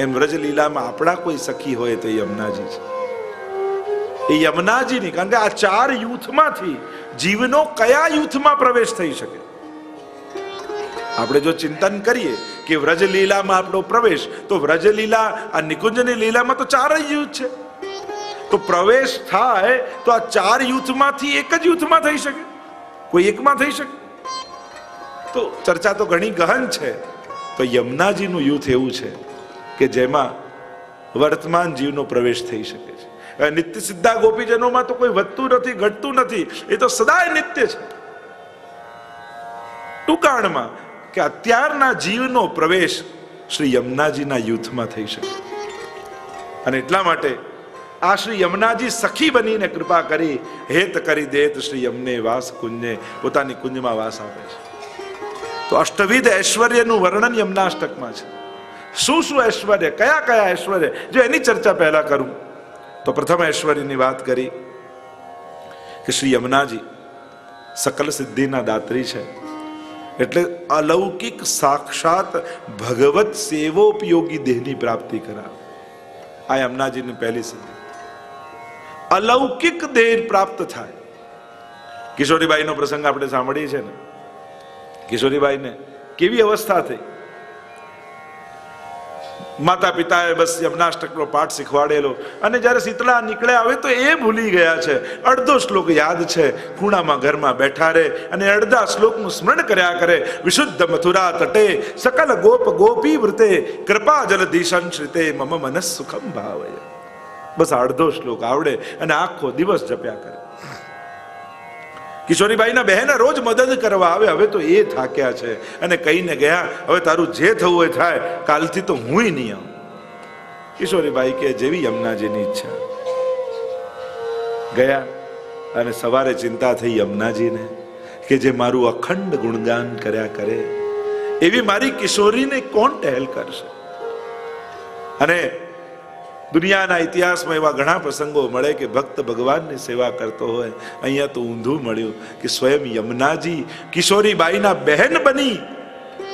એમ વ્રજલીલામાં આપણા કોઈ સખી હોય તો યમુનાજી છે. એ યમુનાજીની, કારણ કે આ ચાર યુથમાંથી જીવનો કયા યુથમાં પ્રવેશ થઈ શકે? આપણે જો ચિંતન કરીએ કે વ્રજલીલામાં આપણો પ્રવેશ, તો વ્રજલીલા આ નિકુંજની લીલામાં તો ચાર જ યુથ છે. તો પ્રવેશ થાય તો આ ચાર યુથમાંથી એક જ યુથમાં થઈ શકે, કોઈ એકમાં થઈ શકે? તો ચર્ચા તો ઘણી ગહન છે. તો યમુનાજીનું યુથ એવું છે કે જેમાં વર્તમાન જીવનો પ્રવેશ થઈ શકે છે. નિત્ય સિદ્ધા ગોપીજનોમાં તો કોઈ વધતું નથી, ઘટતું નથી, એ તો સદાય નિત્ય છે. ટૂંકાણમાં કે અત્યારના જીવનો પ્રવેશ શ્રી યમુનાજીના યુથમાં થઈ શકે. અને એટલા માટે આ શ્રી યમુનાજી સખી બનીને કૃપા કરી, હેત કરી દેત શ્રી યમને વાસ કુંજે, પોતાની કુંજમાં વાસ આપે છે. તો અષ્ટવિધ ઐશ્વર્યનું વર્ણન યમુનાષ્ટકમાં છે. શું શું ઐશ્વર્ય, કયા કયા ઐશ્વર્ય, જો એની ચર્ચા પહેલા કરું તો પ્રથમ ઐશ્વર્યની વાત કરી કે શ્રી યમુનાજી સકલ સિદ્ધિના દાત્રી છે. એટલે અલૌકિક સાક્ષાત ભગવત સેવોપયોગી દેહની પ્રાપ્તિ કરાવે. આ યમુનાજીની પહેલી સિદ્ધિ. અલૌકિક દેહ પ્રાપ્ત થાય. કિશોરીબાઈનો પ્રસંગ આપણે સાંભળીએ છીએ ને. કિશોરીબાઈને કેવી અવસ્થા થઈ? માતા પિતાએ બસ યમુનાષ્ટકનો પાઠ શીખવાડેલો, અને જ્યારે શીતળા નીકળ્યા આવે તો એ ભૂલી ગયા છે. અડધો શ્લોક યાદ છે, ખૂણામાં ઘરમાં બેઠા રહે અને અડધા શ્લોકનું સ્મરણ કર્યા કરે. વિશુદ્ધ મથુરા તટે સકલ ગોપ ગોપી વૃતે કૃપા જલધિશન શ્રિતે મમ મનસ સુખમ ભાવય. બસ અડધો શ્લોક આવડે અને આખો દિવસ જપ્યા કરે. કિશોરીબાઈના બહેન રોજ મદદ કરવા આવે. હવે તો એ થાક્યા છે અને કહીને ગયા, હવે તારું જે થવું હોય થાય, કાલથી તો હું નહીં આવું. કિશોરીબાઈ કે જેવી યમુનાજીની ઈચ્છા. ગયા અને સવારે ચિંતા થઈ યમુનાજીને કે જે મારું અખંડ ગુણગાન કર્યા કરે એવી મારી કિશોરીને કોણ ટહેલ કરશે? અને દુનિયાના ઇતિહાસમાં એવા ઘણા પ્રસંગો મળે કે ભક્ત ભગવાનની સેવા કરતો હોય. અહીંયા તો ઊંધું મળ્યું કે સ્વયં યમુનાજી કિશોરીબાઈના બહેન બની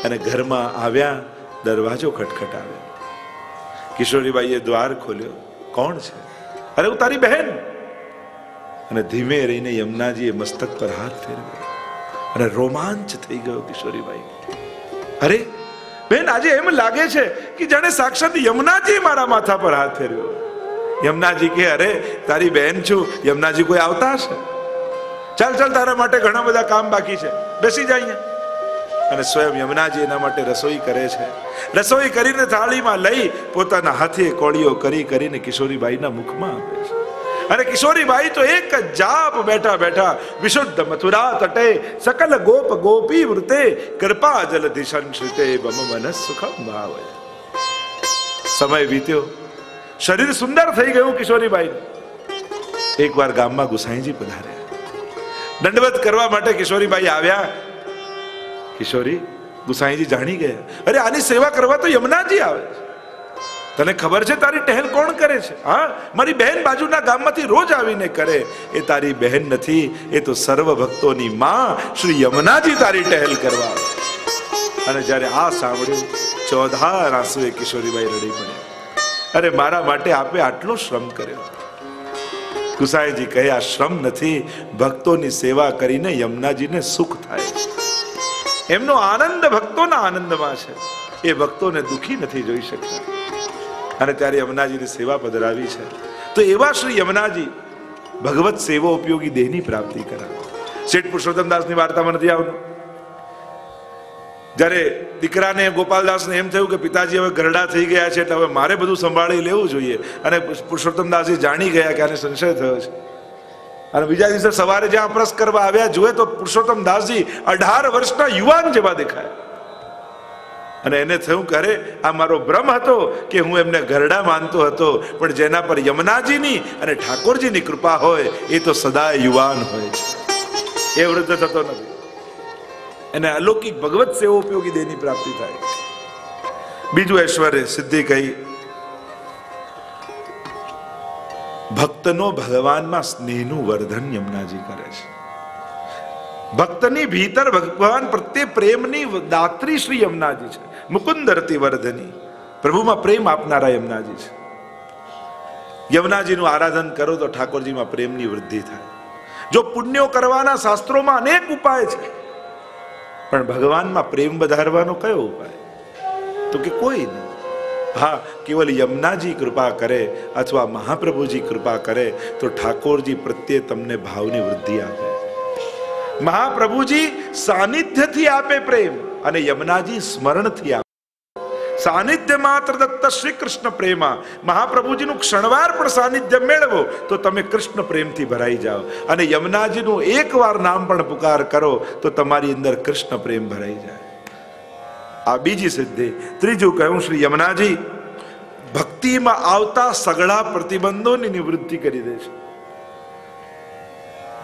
અને ઘરમાં આવ્યા. દરવાજો ખટખટાવ્યો. કિશોરીબાઈએ દ્વાર ખોલ્યો. કોણ છે? અરે હું તારી બહેન. અને ધીમે રહીને યમુનાજીએ મસ્તક પર હાથ ફેરવ્યો અને રોમાંચ થઈ ગયો કિશોરીબાઈ. અરે બેન, આજે એમ લાગે છે કે જાણે સાક્ષાત યમુનાજી મારા માથા પર હાથ ફેરવ્યો. યમુનાજી કે અરે તારી બહેન છું. યમુનાજી કોઈ આવતા હશે? ચાલ ચાલ, તારા માટે ઘણા બધા કામ બાકી છે, બેસી જા અહીંયા. અને સ્વયં યમુનાજી એના માટે રસોઈ કરે છે. રસોઈ કરીને થાળીમાં લઈ પોતાના હાથે કોળીઓ કરીને કિશોરીબાઈના મુખમાં આપે છે. અને કિશોરીબાઈ તો એક જાપ બેઠા બેઠા વિશુદ્ધ મથુરા તટે સકલ ગોપ ગોપી વૃતે કૃપા જલધિશન શ્રિતે મમ મનસ સુખમ ભાવય. સમય વીત્યો, શરીર સુંદર થઈ ગયું કિશોરીબાઈ. એકવાર ગામમાં ગુસાઈજી પધાર્યા. દંડવત કરવા માટે કિશોરીબાઈ આવ્યા. કિશોરી, ગુસાઈજી જાણી ગયા, અરે આની સેવા કરવા તો યમુનાજી આવે છે. તને ખબર છે તારી ટહેલ કોણ કરે છે? હા, મારી બહેન બાજુના ગામમાંથી રોજ આવીને કરે. એ તારી બહેન નથી, એ તો સર્વ ભક્તોની માં શ્રી યમુનાજી તારી ટહેલ કરવા આવે. અને જ્યારે આ સાંભળ્યું, ચોધાર આંસુએ કિશોરીબાઈ રડી પડ્યા. અરે મારા માટે આપે આટલો શ્રમ કર્યો. ગુસાઈજી કહે આ શ્રમ નથી, ભક્તોની સેવા કરીને યમુનાજીને સુખ થાય. એમનો આનંદ ભક્તોના આનંદમાં છે, એ ભક્તોને દુખી નથી જોઈ શકતા. અને ત્યારે યમુનાજીની સેવા પધરાવી છે. તો એવા શ્રી યમુનાજી ભગવત સેવા ઉપયોગી દેહની પ્રાપ્તિ કરાવે. શેઠ પુરુષોત્તમદાસની વાર્તામાં નથી આવતું, જ્યારે દીકરાને ગોપાલદાસને એમ થયું કે પિતાજી હવે ગરડા થઈ ગયા છે, એટલે હવે મારે બધું સંભાળી લેવું જોઈએ. અને પુરુષોત્તમદાસજી જાણી ગયા કે આને સંશય થયો છે. અને બીજા દિવસે સવારે જ્યાં અપરસ કરવા આવ્યા, જોયે તો પુરુષોત્તમદાસજી 18 વર્ષના યુવાન જેવા દેખાય. અને એને થયું કે અરે આ મારો ભ્રમ હતો કે હું એમને ગરડા માનતો હતો, પણ જેના પર યમુનાજીની અને ઠાકોરજીની કૃપા હોય એ તો સદાય યુવાન હોય છે, એ વૃદ્ધ થતો નથી. એને અલૌકિક ભગવત સેવા ઉપયોગી દેહની પ્રાપ્તિ થાય. બીજું ઐશ્વર્ય સિદ્ધિ કહી, ભક્તનો ભગવાનમાં સ્નેહનું વર્ધન યમુનાજી કરે છે. ભક્તની ભીતર ભગવાન પ્રત્યે પ્રેમની દાત્રી શ્રી યમુનાજી છે. મુકુંદરતી વર્ધની, પ્રભુમાં પ્રેમ આપનારા યમુનાજી છે. યમુનાજીનું આરાધન કરો તો ઠાકોરજીમાં પ્રેમની વૃદ્ધિ થાય. જો પુણ્યો કરવાના શાસ્ત્રોમાં અનેક ઉપાય છે, પણ ભગવાનમાં પ્રેમ વધારવાનો કયો ઉપાય? તો કે કોઈ નહીં. હા, કેવલ યમુનાજી કૃપા કરે અથવા મહાપ્રભુજી કૃપા કરે તો ઠાકોરજી પ્રત્યે તમને ભાવની વૃદ્ધિ આપે. મહાપ્રભુજી સાનિધ્યથી આપે પ્રેમ, અને યમુનાજી સ્મરણથી આપે. સાનિધ્ય માત્ર દત્ત શ્રી કૃષ્ણ પ્રેમા. મહાપ્રભુજીનું ક્ષણવાર પણ સાનિધ્ય મેળવો તો તમે કૃષ્ણ પ્રેમથી ભરાઈ જાઓ. અને યમુનાજીનું એકવાર નામ પણ પુકાર કરો તો તમારી અંદર કૃષ્ણ પ્રેમ ભરાઈ જાય. આ બીજી સિદ્ધિ. ત્રીજું કહ્યું, શ્રી યમુનાજી ભક્તિમાં આવતા સગળા પ્રતિબંધોની નિવૃત્તિ કરી દે છે.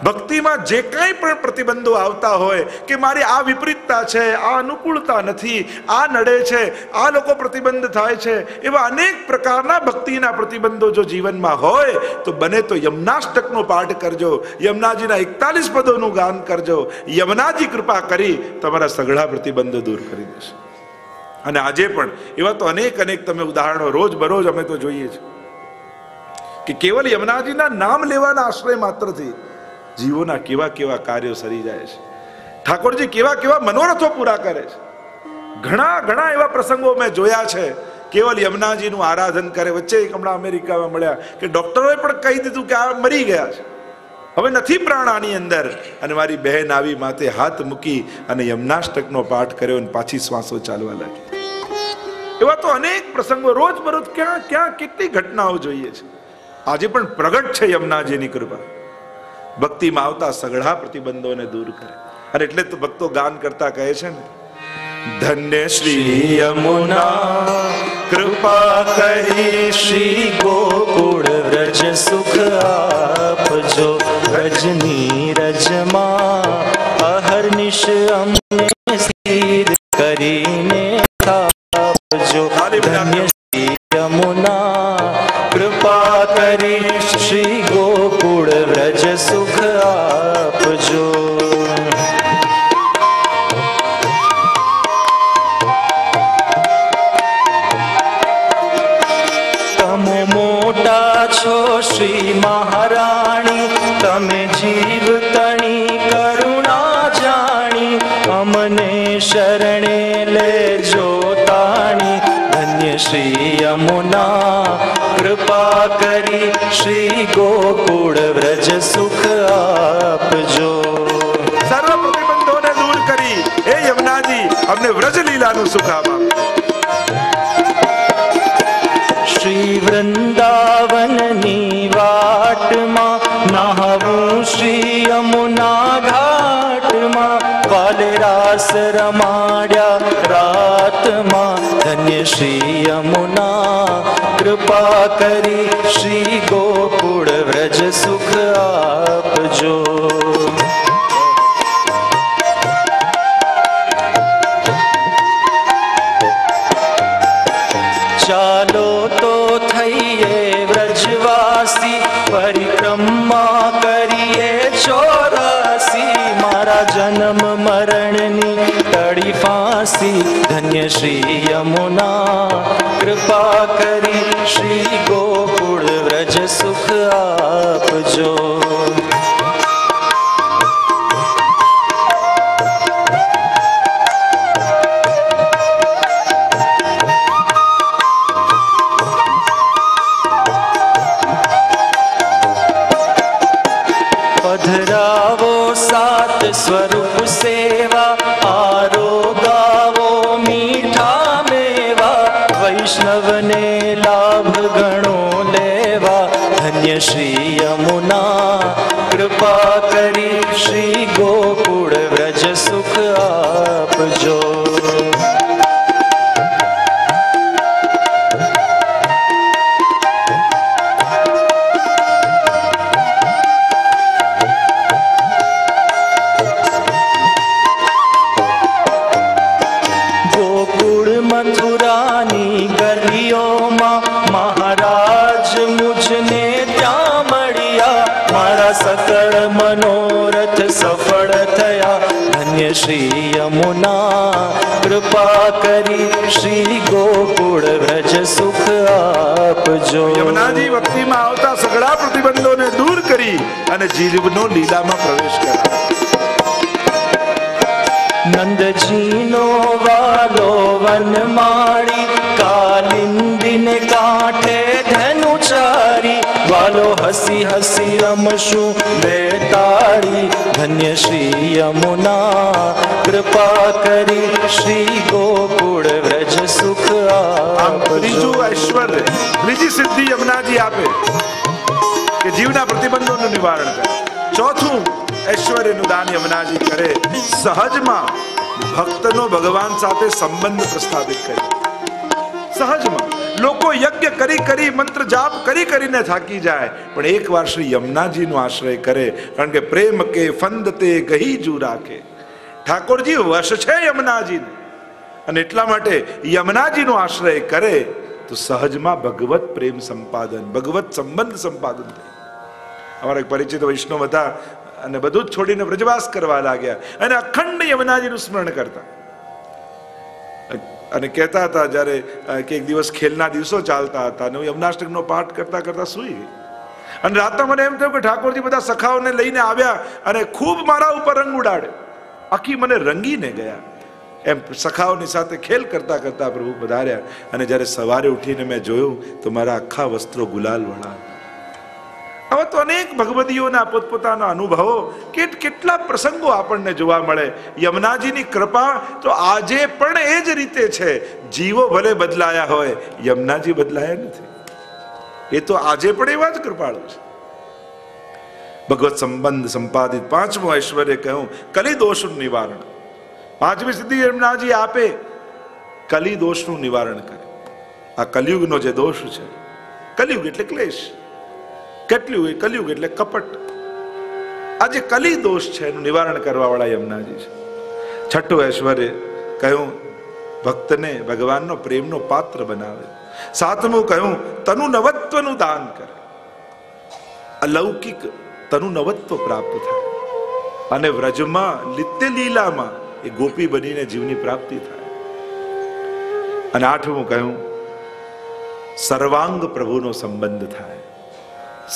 ભક્તિમાં જે કાંઈ પણ પ્રતિબંધો આવતા હોય કે મારી આ વિપરીતતા છે, આ અનુકૂળતા નથી, આ નડે છે, આ લોકો પ્રતિબંધ થાય છે, એવા અનેક પ્રકારના ભક્તિના પ્રતિબંધો જો જીવનમાં હોય તો બને તો યમુનાષ્ટકનો પાઠ કરજો, યમુનાજીના 41 પદોનું ગાન કરજો. યમુનાજી કૃપા કરી તમારા સઘળા પ્રતિબંધો દૂર કરી દેશે. અને આજે પણ એવા તો અનેક તમે ઉદાહરણો રોજ બરોજ અમે તો જોઈએ છે કે કેવલ યમુનાજીના નામ લેવાના આશ્રય માત્રથી જીવોના કેવા કેવા કાર્યો સરી જાય છે. ઠાકોરજી કેવા કેવા મનોરથો પૂરા કરે છે. ઘણા એવા પ્રસંગો મેં જોયા છે, કેવલ યમુનાજીનું આરાધન કરે. વચ્ચે હમણાં અમેરિકામાં મળ્યા કે ડોક્ટરોએ પણ કહી દીધું કે આ મરી ગયા છે, હવે નથી પ્રાણ આની અંદર. અને મારી બહેન આવી માથે હાથ મૂકી અને યમુનાષ્ટકનો પાઠ કર્યો અને પાછી શ્વાસો ચાલવા લાગી. એવા તો અનેક પ્રસંગો રોજ બરોજ ક્યાં કેટલી ઘટનાઓ જોઈએ છે. આજે પણ પ્રગટ છે યમુનાજીની કૃપા. ભક્તિમાં આવતા સઘળા પ્રતિબંધોને દૂર કરે. અને એટલે તો ભક્તો ગાન કરતા કહે છે ને, ધન્ય શ્રી યમુના કૃપા કરી શ્રી ગોકુળ વ્રજ સુખ આપજો. રજની રજમાં અહર્નિશ અમને સ્થિર કરીને આપજો. ધન્ય શ્રી યમુના કૃપા કરી શ્રી ગોકુળ વ્રજ સુખ આપજો. તમે મોટા છો શ્રી મહારાણી, તમે જીવ તણી કરુણા જાણી, અમને શરણે લેજો તાણી. ધન્ય શ્રી યમુના કૃપા કરી શ્રી ગોકુળ વ્રજ સુખ આપજો. સર્વ પ્રતિબંધોને દૂર કરી હે યમુનાજી અમને વ્રજ લીલાનું સુખ આપો. શ્રી વૃંદાવનની વાટમાં નહાવું શ્રી યમુના ઘાટમાં, વાલે રાસ રમાડ્યા રાતમાં. ધન્ય શ્રી યમુના કૃપા કરી શ્રી ગોકુળ વ્રજ સુખ આપજો. ચાલો તો થઈએ વ્રજવાસી, પરિક્રમા કરીએ 84. મારા जन्म मरणनी टળી फांसी धन्य श्री यमुना कृपा करी श्री गोकुल व्रज सुख आपजो। पधरावो सात स्वरूप सेवा आरोगावो मीठा मेवा वैष्णव ने लाभ गणो लेवा धन्य श्री यमुना कृपा करी श्री गोकुल व्रज सुख आपजो। मथुरानी गलियों में महाराज मुझने त्या मळिया मारा सकल मनोरथ सफल थया धन्य श्री यमुना कृपा करी श्री गोकुल व्रज सुख आपजो। यमुनाजी भक्ति में आवता सगळा प्रतिबंधों ने दूर करी अने जीवनो लीला में प्रवेश करा। नंद जी नो वालो वनमाળી कालिंदी ने कांठे धनुचारी वालो हसी हसी रमशु बेताड़ी धन्य श्री यमुना कृपा करी श्री गोकुल व्रज सुख आपजो। त्रीजू ऐश्वर्य त्रीजी सिद्धि यमुना जी आपे के जीवना प्रतिबंधों નું નિવારણ કરે। ચોથું ऐश्वर्यનું દાન યમુનાજી કરે સહજમાં ભક્તનો ભગવાન સાથે સંબંધ પ્રસ્થાપિત કરે। સહજમાં લોકો યજ્ઞ કરી કરી મંત્ર જાપ કરી કરીને થાકી જાય પણ એકવાર શ્રી યમુનાજીનો આશ્રય કરે કારણ કે પ્રેમ કે ફંદ તે ગહીજુ રાખે। ઠાકોરજી વશ છે યમુનાજીને અને એટલા માટે યમુનાજીનો આશ્રય કરે તો સહજમાં ભગવત પ્રેમ સંપાદન ભગવત સંબંધ સંપાદન થાય। અમારા એક પરિચિત વૈષ્ણવ હતા અને બધું જ છોડીને વ્રજવાસ કરવા લાગ્યા અને અખંડ યમુનાજીનું સ્મરણ કરતા અને કહેતા હતા જ્યારે કે એક દિવસ ખેલના દિવસો ચાલતા હતા અને હું યમુનાષ્ટકનો પાઠ કરતા કરતા સૂઈ ગઈ અને રાતના મને એમ થયું કે ઠાકોરજી બધા સખાઓને લઈને આવ્યા અને ખૂબ મારા ઉપર રંગ ઉડાડે આખી મને રંગીને ગયા એમ સખાઓની સાથે ખેલ કરતા કરતા પ્રભુ પધાર્યા અને જ્યારે સવારે ઉઠીને મેં જોયું તો મારા આખા વસ્ત્રો ગુલાલ વાળા। હવે તો અનેક ભગવદીઓના પોતપોતાના અનુભવો કેટલા પ્રસંગો આપણને જોવા મળે। યમુનાજીની કૃપા તો આજે પણ એ જ રીતે છે। જીવો ભલે બદલાયા હોય યમુનાજી બદલાયા નથી। એ તો આજે પણ એવા જ કૃપાળુ છે। ભગવત સંબંધ સંપાદિત પાંચમું ઐશ્વર્ય કહ્યું કલી દોષનું નિવારણ। પાંચમી સિદ્ધિ યમુનાજી આપે કલી દોષનું નિવારણ કરે। આ કલિયુગનો જે દોષ છે કલિયુગ એટલે ક્લેશ કેટલું કલિયુગ એટલે કપટ આ જે કલી દોષ છે એનું નિવારણ કરવા વાળા યમુનાજી છે। છઠ્ઠું ઐશ્વર્ય કહ્યું ભક્તને ભગવાનનો પ્રેમનો પાત્ર બનાવે। સાતમું કહ્યું તનુ નવત્વનું દાન કરે। અલૌકિક તનુ નવત્વ પ્રાપ્ત થાય અને વ્રજમાં નિત્ય લીલામાં એ ગોપી બનીને જીવની પ્રાપ્તિ થાય। અને આઠમું કહ્યું સર્વાંગ પ્રભુનો સંબંધ થાય।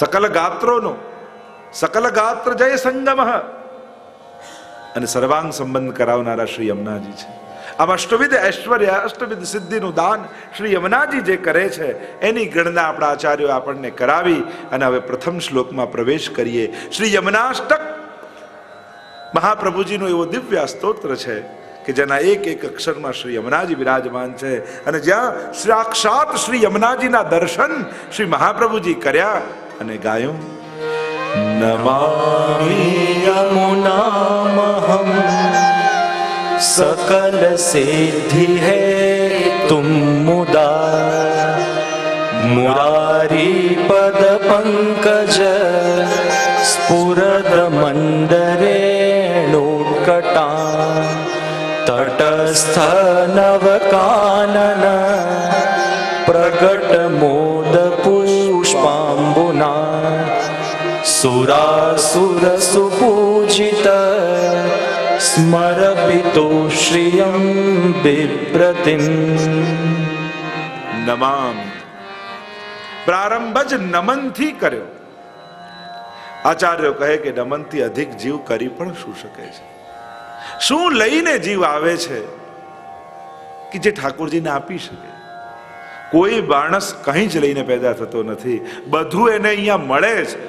सकल गात्रोनो सकल गात्र जय संगम અને સર્વાંગ સંબંધ કરાવનારા શ્રી યમુનાજી છે। આમ અષ્ટવિધ ઐશ્વર્ય અષ્ટવિધ સિદ્ધિનું દાન શ્રી યમુનાજી જે કરે છે એની ગણના આપણા આચાર્યો આપણને કરાવી અને હવે પ્રથમ શ્લોકમાં પ્રવેશ કરીએ। શ્રી યમુનાષ્ટક મહાપ્રભુજીનો એવો દિવ્ય સ્તોત્ર છે કે જેના એક એક અક્ષરમાં શ્રી યમુનાજી વિરાજમાન છે અને જ્યાં સાક્ષાત શ્રી યમુનાજીના દર્શન શ્રી મહાપ્રભુજી કર્યા અને ગાયું नमामि यमुनामहं सकल सिद्धि है तुम मुदा मुरारी पद पंकज स्फुरद मंदरेणुकटा तटस्थ नवकानन प्रगट मोद पुष्पाम्बुना सुरासुर सुपूजित स्मरपितो श्रियं बिभ्रतिम् नमामि। प्रारंभ ज नमन थी कर्यो। आचार्यो कहे कि नमन थी अधिक जीव करी पण शुं शके छे? शुं लईने जीव आवे छे कि जे ठाकुरजीने आपी शके? कोई माणस कहीं ज लईने पैदा थतो नथी, बधुं एने अहींया मळे छे।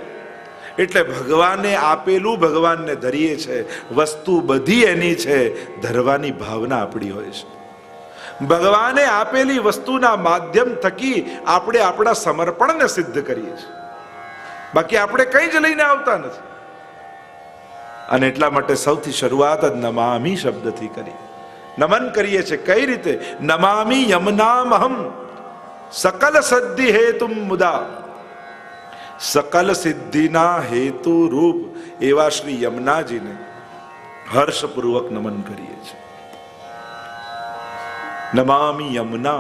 એટલે ભગવાને આપેલું ભગવાનને ધરીએ છે, વસ્તુ બધી એની છે, ધરવાની ભાવના આપણી હોય છે। ભગવાને આપેલી વસ્તુના માધ્યમ થકી આપણે આપણા સમર્પણને સિદ્ધ કરીએ છીએ, બાકી આપણે કંઈ જ લઈને આવતા નથી। અને એટલા માટે સૌથી શરૂઆત જ નમામી શબ્દથી કરી, નમન કરીએ છીએ। કઈ રીતે? નમામી યમનામહમ सकल सिद्धि हेतु मुदा। सकल सिद्धिना हेतु रूप एवा श्री यमुनाजी ने हर्षपूर्वक नमन करिए छे। नमामि यमुना,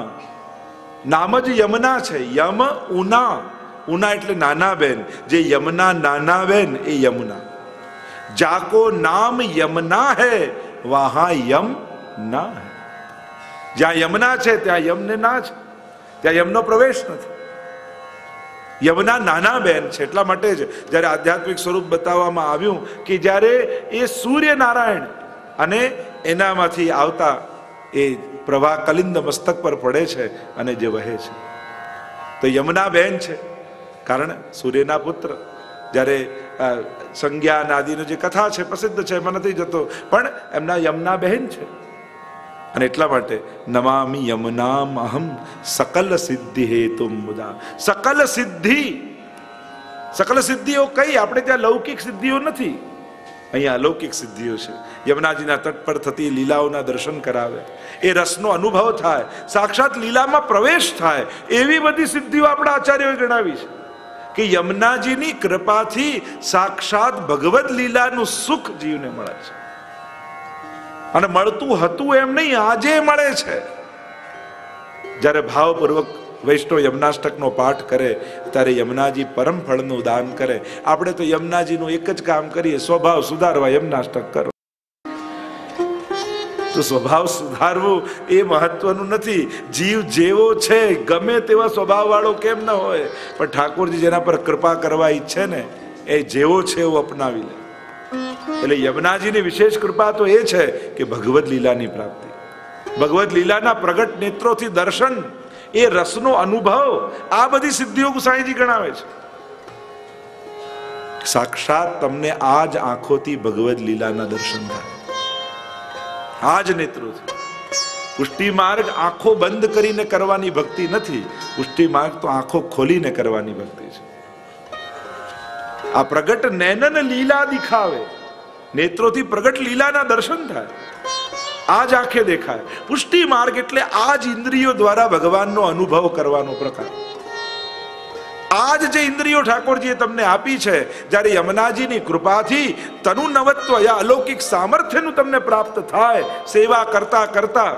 नाम ज यमुना छे। यम उना, उना एटले नाना बेन, जे यमुना नाना बेन ए यमुना। जाको नाम यमुना है वहां यम ना है। ज्यां यमुना छे त्यां यम ने ना छे, ત્યાં યમનો પ્રવેશ નથી। યમુના નાના બેન છે। એટલા માટે જ જ્યારે આધ્યાત્મિક સ્વરૂપ બતાવવામાં આવ્યું કે જ્યારે એ સૂર્યનારાયણ અને એનામાંથી આવતા એ પ્રવાહ કલિંદ મસ્તક પર પડે છે અને જે વહે છે, તો યમુના બેન છે। કારણ સૂર્યના પુત્ર, જ્યારે સંજ્ઞાન આદિની જે કથા છે પ્રસિદ્ધ છે, એમાં નથી જતો, પણ એમના યમુના બહેન છે। અને એટલા માટે નમામિ યમનામ અહમ સકલ સિદ્ધિ હેતુ મુદા। સકલ સિદ્ધિ, સકલ સિદ્ધિઓ કઈ? આપણે ત્યાં લૌકિક સિદ્ધિઓ નથી, અહીંયા અલૌકિક સિદ્ધિઓ છે। યમુનાજીના તટ પર થતી લીલાઓના દર્શન કરાવે, એ રસનો અનુભવ થાય, સાક્ષાત લીલામાં પ્રવેશ થાય, એવી બધી સિદ્ધિઓ આપણા આચાર્યોએ ગણાવી છે કે યમુનાજીની કૃપાથી સાક્ષાત ભગવદ લીલાનું સુખ જીવને મળે છે। અને મળતું હતું એમ નહીં, આજે મળે છે। જ્યારે ભાવપૂર્વક વૈષ્ણવ યમનાષ્ટકનો પાઠ કરે ત્યારે યમુનાજી પરમ ફળનું દાન કરે। આપણે તો યમુનાજીનું એક જ કામ કરીએ, સ્વભાવ સુધારવા યમનાષ્ટક કરો। તો સ્વભાવ સુધારવું એ મહત્વનું નથી। જીવ જેવો છે ગમે તેવા સ્વભાવ વાળો કેમ ન હોય, પણ ઠાકોરજી જેના પર કૃપા કરવા ઈચ્છે ને એ જેવો છે એવું અપનાવી લે। એટલે યમુનાજીની વિશેષ કૃપા તો એ છે કે ભગવદ લીલાની પ્રાપ્તિ, ભગવદ લીલાના પ્રગટ નેત્રોથી દર્શન, એ રસનો અનુભવ, આ બધી સિદ્ધિઓ ગુસાઈજી ગણાવે છે। સાક્ષાત તમને આ જ આંખોથી ભગવદ લીલાના દર્શન થાય, આ જ નેત્રોથી। પુષ્ટિ માર્ગ આંખો બંધ કરીને કરવાની ભક્તિ નથી, પુષ્ટિ માર્ગ તો આંખો ખોલીને કરવાની ભક્તિ છે। આ પ્રગટ નૈનન લીલા દિખાવે, નેત્રોથી પ્રગટ લીલાના દર્શન થાય, આ જ આંખે દેખાય। પુષ્ટિ માર્ગ એટલે આ જ ઇન્દ્રિયો દ્વારા ભગવાનનો અનુભવ કરવાનો પ્રકાર। આ જ જે ઇન્દ્રિયો ઠાકોરજીએ તમને આપી છે, જ્યારે યમુનાજીની કૃપાથી તનુ નવત્વ યા અલૌકિક સામર્થ્યનું તમને પ્રાપ્ત થાય, સેવા કરતા કરતા,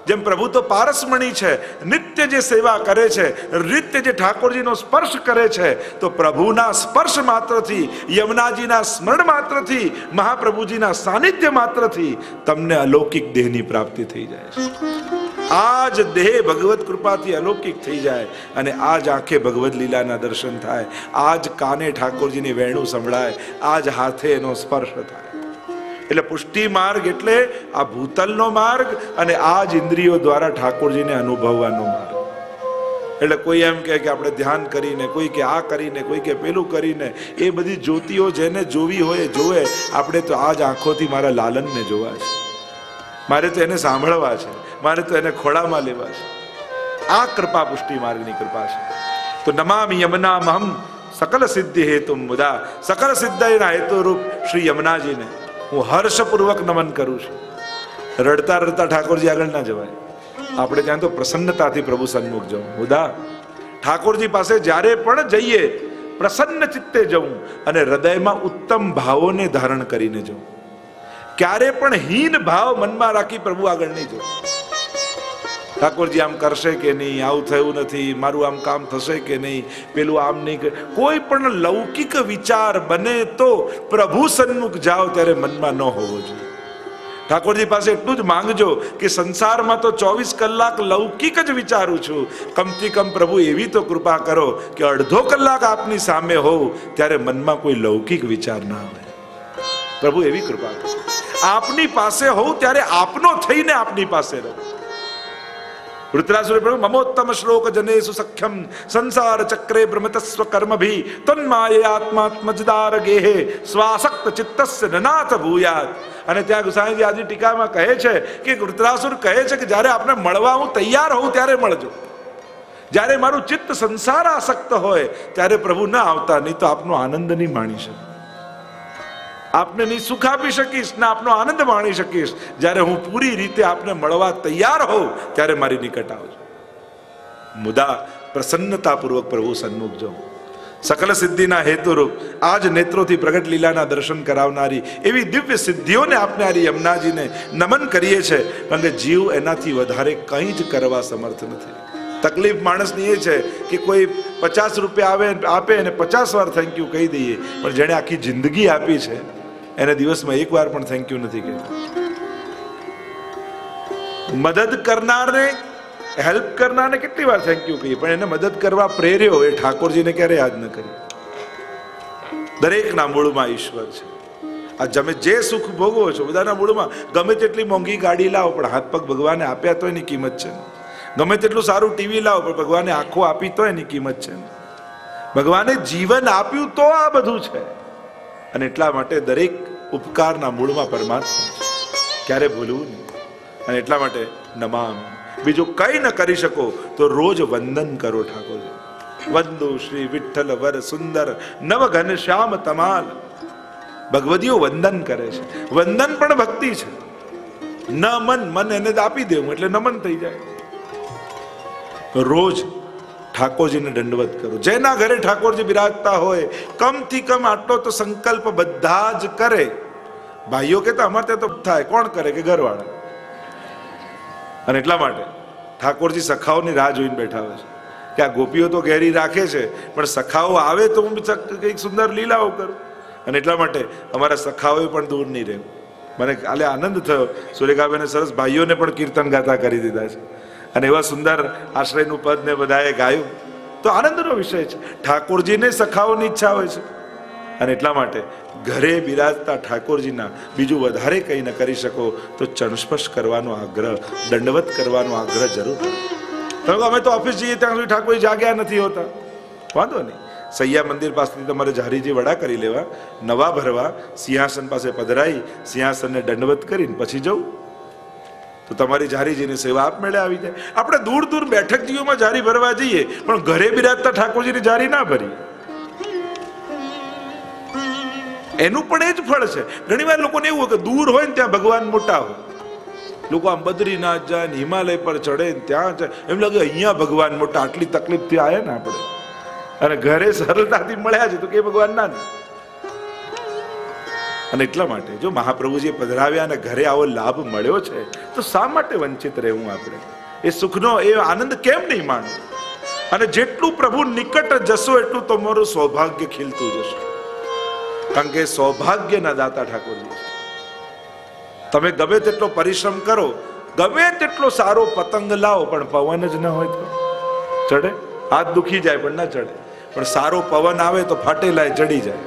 જેમ પ્રભુ તો પારસમણી છે, નિત્ય જે સેવા કરે છે, નિત્ય જે ઠાકોરજીનો સ્પર્શ કરે છે, તો પ્રભુના સ્પર્શ માત્રથી, યમુનાજીના સ્મરણ માત્રથી, મહાપ્રભુજીના સાનિધ્ય માત્રથી તમને અલૌકિક દેહની પ્રાપ્તિ થઈ જાય છે। આ જ દેહ ભગવત કૃપાથી અલૌકિક થઈ જાય, અને આ જ આંખે ભગવદ લીલાના દર્શન થાય, આ જ કાને ઠાકોરજીની વેણું સંભળાય, આ જ હાથે એનો સ્પર્શ થાય। એટલે પુષ્ટિ માર્ગ એટલે આ ભૂતલનો માર્ગ, અને આ જ ઇન્દ્રિયો દ્વારા ઠાકોરજીને અનુભવવાનો માર્ગ। એટલે કોઈ એમ કહે કે આપણે ધ્યાન કરીને, કોઈ કે આ કરીને, કોઈ કે પેલું કરીને, એ બધી જ્યોતિઓ જેને જોવી હોય જોવે। આપણે તો આ જ આંખોથી મારા લાલનને જોવા છે, મારે તો એને સાંભળવા છે, મારે તો એને ખોળામાં લેવા છે। આ કૃપા પુષ્ટિ માર્ગની કૃપા છે। તો નમામિ યમનામહમ સકલ સિદ્ધિ હેતુ મુદા। સકલ સિદ્ધિના હેતુ રૂપ શ્રી યમુનાજીને હું હર્ષપૂર્વક નમન કરું છું। રડતા રડતા ઠાકોરજી આગળ ના જવાય, આપણે ત્યાં તો પ્રસન્નતાથી પ્રભુ સન્મુખ જવું। મુદા ઠાકોરજી પાસે જ્યારે પણ જઈએ પ્રસન્ન ચિત્તે જવું, અને હૃદયમાં ઉત્તમ ભાવોને ધારણ કરીને જવું। ક્યારે પણ હીન ભાવ મનમાં રાખી પ્રભુ આગળ નહીં જવું। ઠાકોરજી આમ કરશે કે નહીં, આવું થયું નથી, મારું આમ કામ થશે કે નહીં, પેલું આમ નહીં, કોઈ પણ લૌકિક વિચાર બને તો પ્રભુ સન્મુખ જાઓ ત્યારે મનમાં ન હોવો જોઈએ। ઠાકોરજી પાસે એટલું જ માંગજો કે સંસારમાં તો 24 કલાક લૌકિક જ વિચારું છું, કમથી કમ પ્રભુ એવી તો કૃપા કરો કે અડધો કલાક આપની સામે હોઉં ત્યારે મનમાં કોઈ લૌકિક વિચાર ના આવે. પ્રભુ એવી કૃપા કરો. આપની પાસે હોઉં ત્યારે આપનો થઈને આપની પાસે રહો. વૃત્રાસુરે પ્રભુ મમોત્તમ શ્લોક જનેસુ સખ્યમ સંસાર ચક્રે ભ્રમતસ્વ કર્મભી તન્માયાત્માત્મજદાર ગેહે સ્વાસક્ત ચિત્તસ્ય નનાથ ભૂયાત. અને ત્યાં ગુસાઈજી આજી ટીકામાં કહે છે કે વૃત્રાસુર કહે છે કે જ્યારે આપને મળવા હું તૈયાર હોઉં ત્યારે મળજો. જ્યારે મારું ચિત્ત સંસાર આસક્ત હોય ત્યારે પ્રભુ ના આવતા, નહીં તો આપનો આનંદ નહીં માણી શકે, આપને નહીં સુખ આપી શકીશ ને આપનો આનંદ માણી શકીશ. જ્યારે હું પૂરી રીતે આપને મળવા તૈયાર હોઉં ત્યારે મારી નિકટ આવજો. મુદા પ્રસન્નતાપૂર્વક પ્રભુ સન્મુખ જાઉં. સકલ સિદ્ધિના હેતુરૂપ આજ નેત્રોથી પ્રગટ લીલાના દર્શન કરાવનારી એવી દિવ્ય સિદ્ધિઓને આપનારી યમુનાજીને નમન કરીએ છીએ. કારણ કે જીવ એનાથી વધારે કંઈ જ કરવા સમર્થ નથી. તકલીફ માણસની એ છે કે કોઈ 50 રૂપિયા આપે અને 50 વાર થેન્ક યુ કહી દઈએ, પણ જેણે આખી જિંદગી આપી છે એને દિવસમાં એક વાર પણ થેન્ક યુ નથી કહેતા. મદદ કરનારને, હેલ્પ કરનારને કેટલી વાર થેન્ક યુ કહીએ, પણ એને મદદ કરવા પ્રેર્યો એ ઠાકોરજીને ક્યારે યાદ ન કરી. દરેકના મૂળમાં ઈશ્વર છે. આ તમે જે સુખ ભોગવો છો બધાના મૂળમાં ગમે તેટલી મોંઘી ગાડી લાવો પણ હાથ પગ ભગવાને આપ્યા તો એની કિંમત છે. ગમે તેટલું સારું ટીવી લાવો પણ ભગવાને આંખો આપી તો એની કિંમત છે. ભગવાને જીવન આપ્યું તો આ બધું છે. અને એટલા માટે દરેક ઉપકારના મૂળમાં પરમાત્મા છે, ક્યારે ભૂલવું નહીં. અને એટલા માટે નમામિ. બીજું કઈ ન કરી શકો તો રોજ વંદન કરો ઠાકોરજી. વંદો શ્રી વિઠ્ઠલ વર સુંદર નવ ઘન શ્યામ તમાલ. ભગવદીઓ વંદન કરે છે. વંદન પણ ભક્તિ છે. ન મન એને આપી દેવું એટલે નમન થઈ જાય. રોજ ઠાકોરજીને દંડવત કરો. જેના ઘરે ઠાકોરજી બિરાજતા હોય કમથી કમ આટલો તો સંકલ્પ બધા જ કરે. ભાઈઓ કહેતા અમારે ત્યાં તો થાય, કોણ કરે કે ઘરવાળા. અને એટલા માટે ઠાકોરજી સખાઓની રાહ જોઈને બેઠા હોય છે કે આ ગોપીઓ તો ઘેરી રાખે છે પણ સખાઓ આવે તો હું કંઈક સુંદર લીલાઓ કરું. અને એટલા માટે અમારા સખાઓએ પણ દૂર નહીં રહેવું. મને કાલે આનંદ થયો, સુરેખાબેને સરસ ભાઈઓને પણ કીર્તન ગાતા કરી દીધા છે અને એવા સુંદર આશ્રયનું પદ ને બધાએ ગાયું તો આનંદનો વિષય છે. ઠાકોરજીને સખાઓની ઈચ્છા હોય છે. અને એટલા માટે ઘરે બિરાજતા ઠાકોરજીના બીજું વધારે કંઈ ન કરી શકો તો ચણસ્પર્શ કરવાનો આગ્રહ, દંડવત કરવાનો આગ્રહ જરૂર. તમે અમે તો ઓફિસ જઈએ ત્યાં સુધી ઠાકોરજી જાગ્યા નથી હોતા, વાંધો નહીં. સૈયા મંદિર પાસેથી તમારે જારીજી વડા કરી લેવા, નવા ભરવા, સિંહાસન પાસે પધરાઈ સિંહાસનને દંડવત કરીને પછી જવું તો તમારી જારીજીની સેવા આપમેળે આવી જાય. આપણે દૂર દૂર બેઠકજીઓમાં જારી ભરવા જઈએ પણ ઘરે બિરાજતા ઠાકોરજીની જારી ના ભરી, એનું પણ એ જ ફળ છે. ઘણી વાર લોકોને એવું હોય કે દૂર હોય ને ત્યાં ભગવાન મોટા હોય. લોકો આમ બદ્રીનાથ જાય ને હિમાલય પર ચડે ને ત્યાં જાય, એમ લાગે અહીંયા ભગવાન મોટા. આટલી તકલીફથી આવ્યા ને આપણે અને ઘરે સરળતાથી મળ્યા છે તો કે ભગવાન ના. અને એટલા માટે જો મહાપ્રભુજીએ પધરાવ્યા અને ઘરે આવો લાભ મળ્યો છે તો શા માટે વંચિત રહેવું આપણે? એ સુખનો એ આનંદ કેમ નહીં માણવું? અને જેટલું પ્રભુ નિકટ જશો એટલું તમારું સૌભાગ્ય ખીલતું જશે. કારણ કે સૌભાગ્યના દાતા ઠાકોરજી છે. તમે ગમે તેટલો પરિશ્રમ કરો, ગમે તેટલો સારો પતંગ લાવો પણ પવન જ ન હોય તો ચડે? હાથ દુખી જાય પણ ના ચડે. પણ સારો પવન આવે તો ફાટેલાય ચડી જાય.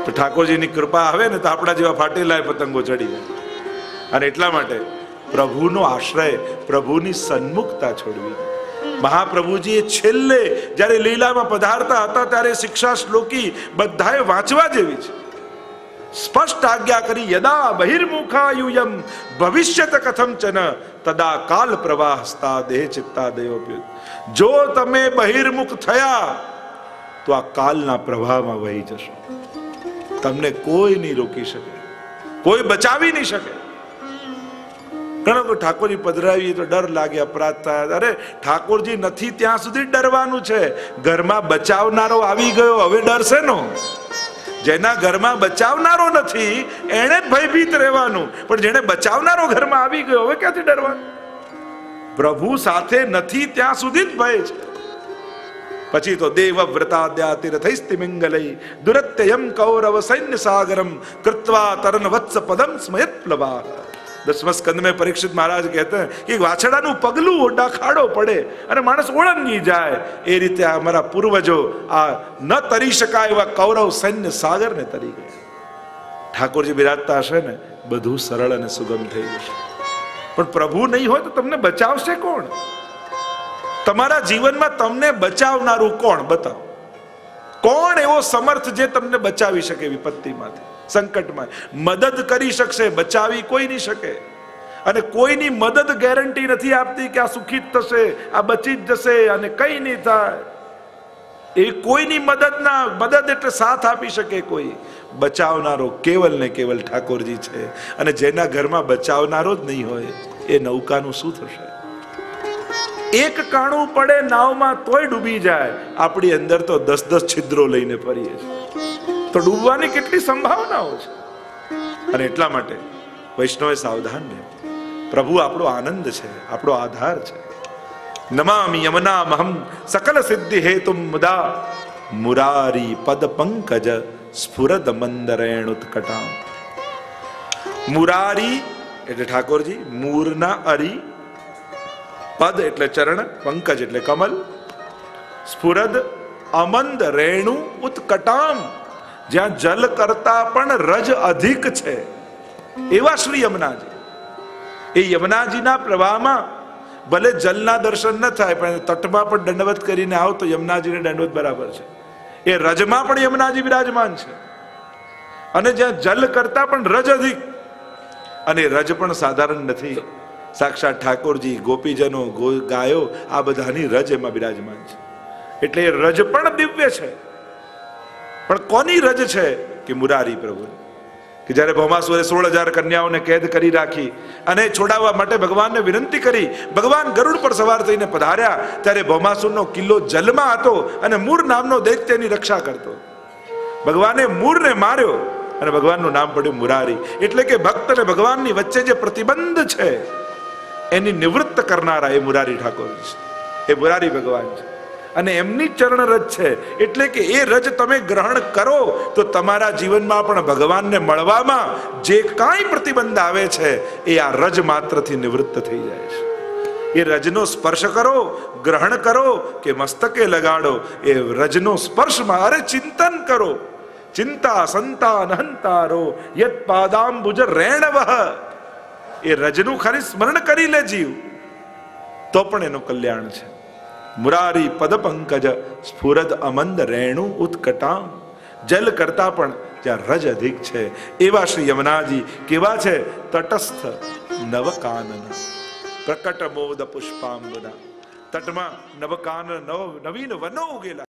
તો ઠાકોરજીની કૃપા આવે ને તો આપણા જેવા ફાટેલાય પતંગો ચડી જાય. અને એટલા માટે પ્રભુનો આશ્રય, પ્રભુની સન્મુખતા છોડવી. મહાપ્રભુજીએ છેલ્લે જ્યારે લીલામાં પધારતા હતા ત્યારે શિક્ષા શ્લોકી બધાએ વાંચવા જેવી છે. સ્પષ્ટ આજ્ઞા કરી, યદા બહિર્મુખાયુયમ ભવિષ્યત કથંચન તદા કાલ પ્રવાહસ્તા દેહ ચિત્તાદયોપ્યુત. જો તમે બહિર્મુખ થયા તો આ કાલના પ્રવાહમાં વહી જશો. તમને કોઈ નહીં રોકી શકે, કોઈ બચાવી નહીં શકે. ઘણો કોઈ ઠાકોરજી પધરાવીએ તો ડર લાગે, અપરાધ થાય. અરે ઠાકોરજી નથી ત્યાં સુધી ડરવાનું છે. ઘરમાં બચાવનારો આવી ગયો હવે ડર છે નો. જેના ઘરમાં બચાવનારો નથી એને ભયભીત રહેવાનું, પણ જેને બચાવનારો ઘરમાં આવી ગયો હવે ક્યાંથી ડરવાનું? પ્રભુ સાથે નથી ત્યાં સુધી જ ભય છે. પછી તો દેવવ્રતાદ્યાતિરથૈસ્તિમિંગલૈ દુરત્યયમ કૌરવ સૈન્ય સાગરમ કૃત્વા તરન વત્સ પદમ સ્મયત પ્લવા. 10મા સ્કંદ में परीक्षित महाराज कहते हैं कि વાછડાનું પગલું ડાખાડો પડે અને માણસ ઓળંગી જાય, એ રીતે અમારા પૂર્વજો આ ન તરી શકાય એવા કૌરવ સૈન્ય સાગરને તરી ગયા. ઠાકોરજી બિરાજતા હશે ને બધું સરળ અને સુગમ થઈ જશે. પણ પ્રભુ નહીં હોય તો તમને બચાવશે કોણ? તમારા જીવનમાં તમને બચાવનારું કોણ? બતાવો. કોણ એવો સમર્થ જે તમને બચાવી શકે વિપત્તિમાંથી, સંકટમાં? મદદ કરી શકશે, બચાવી કોઈ નહીં શકે. અને કોઈની મદદ ગેરંટી નથી આપતી કે આ સુખી જ થશે, આ બચી જ જશે અને કઈ નહીં થાય. એ કોઈની મદદ એટલે સાથ આપી શકે કોઈ. બચાવનારો કેવલ ને કેવલ ઠાકોરજી છે. અને જેના ઘરમાં બચાવનારો જ નહીં હોય એ નૌકાનું શું થશે? એક કાણું પડે નાવમાં તોય ડૂબી જાય. આપણી અંદર તો 10-10 છિદ્રો લઈને ફરીએ છીએ, તો ડૂબવાની કેટલી સંભાવનાઓ છે. અને એટલા માટે વૈષ્ણવે સાવધાન રહે. પ્રભુ આપણો આનંદ છે, આપણો આધાર છે. નમામિ યમનામહં સકલ સિદ્ધિ હેતુમ મુદા મુરારી પદ પંકજ સ્ફુરદ મંદરેણુત્કટામ. મુરારી એટલે ઠાકોરજી, મૂરના અરી, પદ એટલે ચરણ, પંકજ એટલે કમલ, સ્ફુરદ અમંદ રેણુ ઉત્કટામ, જ્યાં જલ કરતા પણ રજ અધિક છે એવા શ્રી યમુનાજી. એ યમુનાજીના પ્રવાહમાં ભલે જલના દર્શન ન થાય પણ તટમાં પણ દંડવત કરીને આવો તો યમુનાજીને દંડવત બરાબર છે. એ રજમાં પણ યમુનાજી બિરાજમાન છે. અને જ્યાં જલ કરતા પણ રજ અધિક, અને રજ પણ સાધારણ નથી. સાક્ષાત ઠાકોરજી, ગોપીજનો, ગાયો, આ બધાની રજ એમાં બિરાજમાન છે. એટલે એ રજ પણ દિવ્ય છે. પણ કોની રજ છે? કે મુરારી પ્રભુ. કે જ્યારે ભૌમાસુરે 16,000 કન્યાઓને કેદ કરી રાખી અને છોડાવવા માટે ભગવાનને વિનંતી કરી, ભગવાન ગરુડ પર સવાર થઈને પધાર્યા, ત્યારે ભૌમાસુરનો કિલ્લો જલમાં હતો અને મૂર નામનો દૈત્યની રક્ષા કરતો. ભગવાને મૂરને માર્યો અને ભગવાનનું નામ પડ્યું મુરારી. એટલે કે ભક્ત અને ભગવાનની વચ્ચે જે પ્રતિબંધ છે એની નિવૃત્ત કરનારા એ મુરારી ઠાકોર છે, એ મુરારી ભગવાન છે. અને એમની ચરણ રજ છે. એટલે કે એ રજ તમે ગ્રહણ કરો તો તમારા જીવનમાં પણ ભગવાનને મળવામાં જે કાંઈ પ્રતિબંધ આવે છે એ આ રજ માત્રથી નિવૃત્ત થઈ જાય છે. એ રજનો સ્પર્શ કરો, ગ્રહણ કરો કે મસ્તકે લગાડો, એ રજનો સ્પર્શમાં અરે ચિંતન કરો. ચિંતા સંતાન હંતારો યત પાદાંબુજ રેણવઃ. એ રજનું ખાલી સ્મરણ કરી લે જીવ તો પણ એનું કલ્યાણ છે. મુરારી પદ પંકજ સ્ફુરદ અમંદ રેણુ ઉત્કટામ. જલ કરતા પણ જ્યાં રજ અધિક છે એવા શ્રી યમુનાજી કેવા છે? તટસ્થ નવકાનન પ્રકટ મોદ પુષ્પાંબના. તટમાં નવકાનન, નવીન વનો ઉગેલા.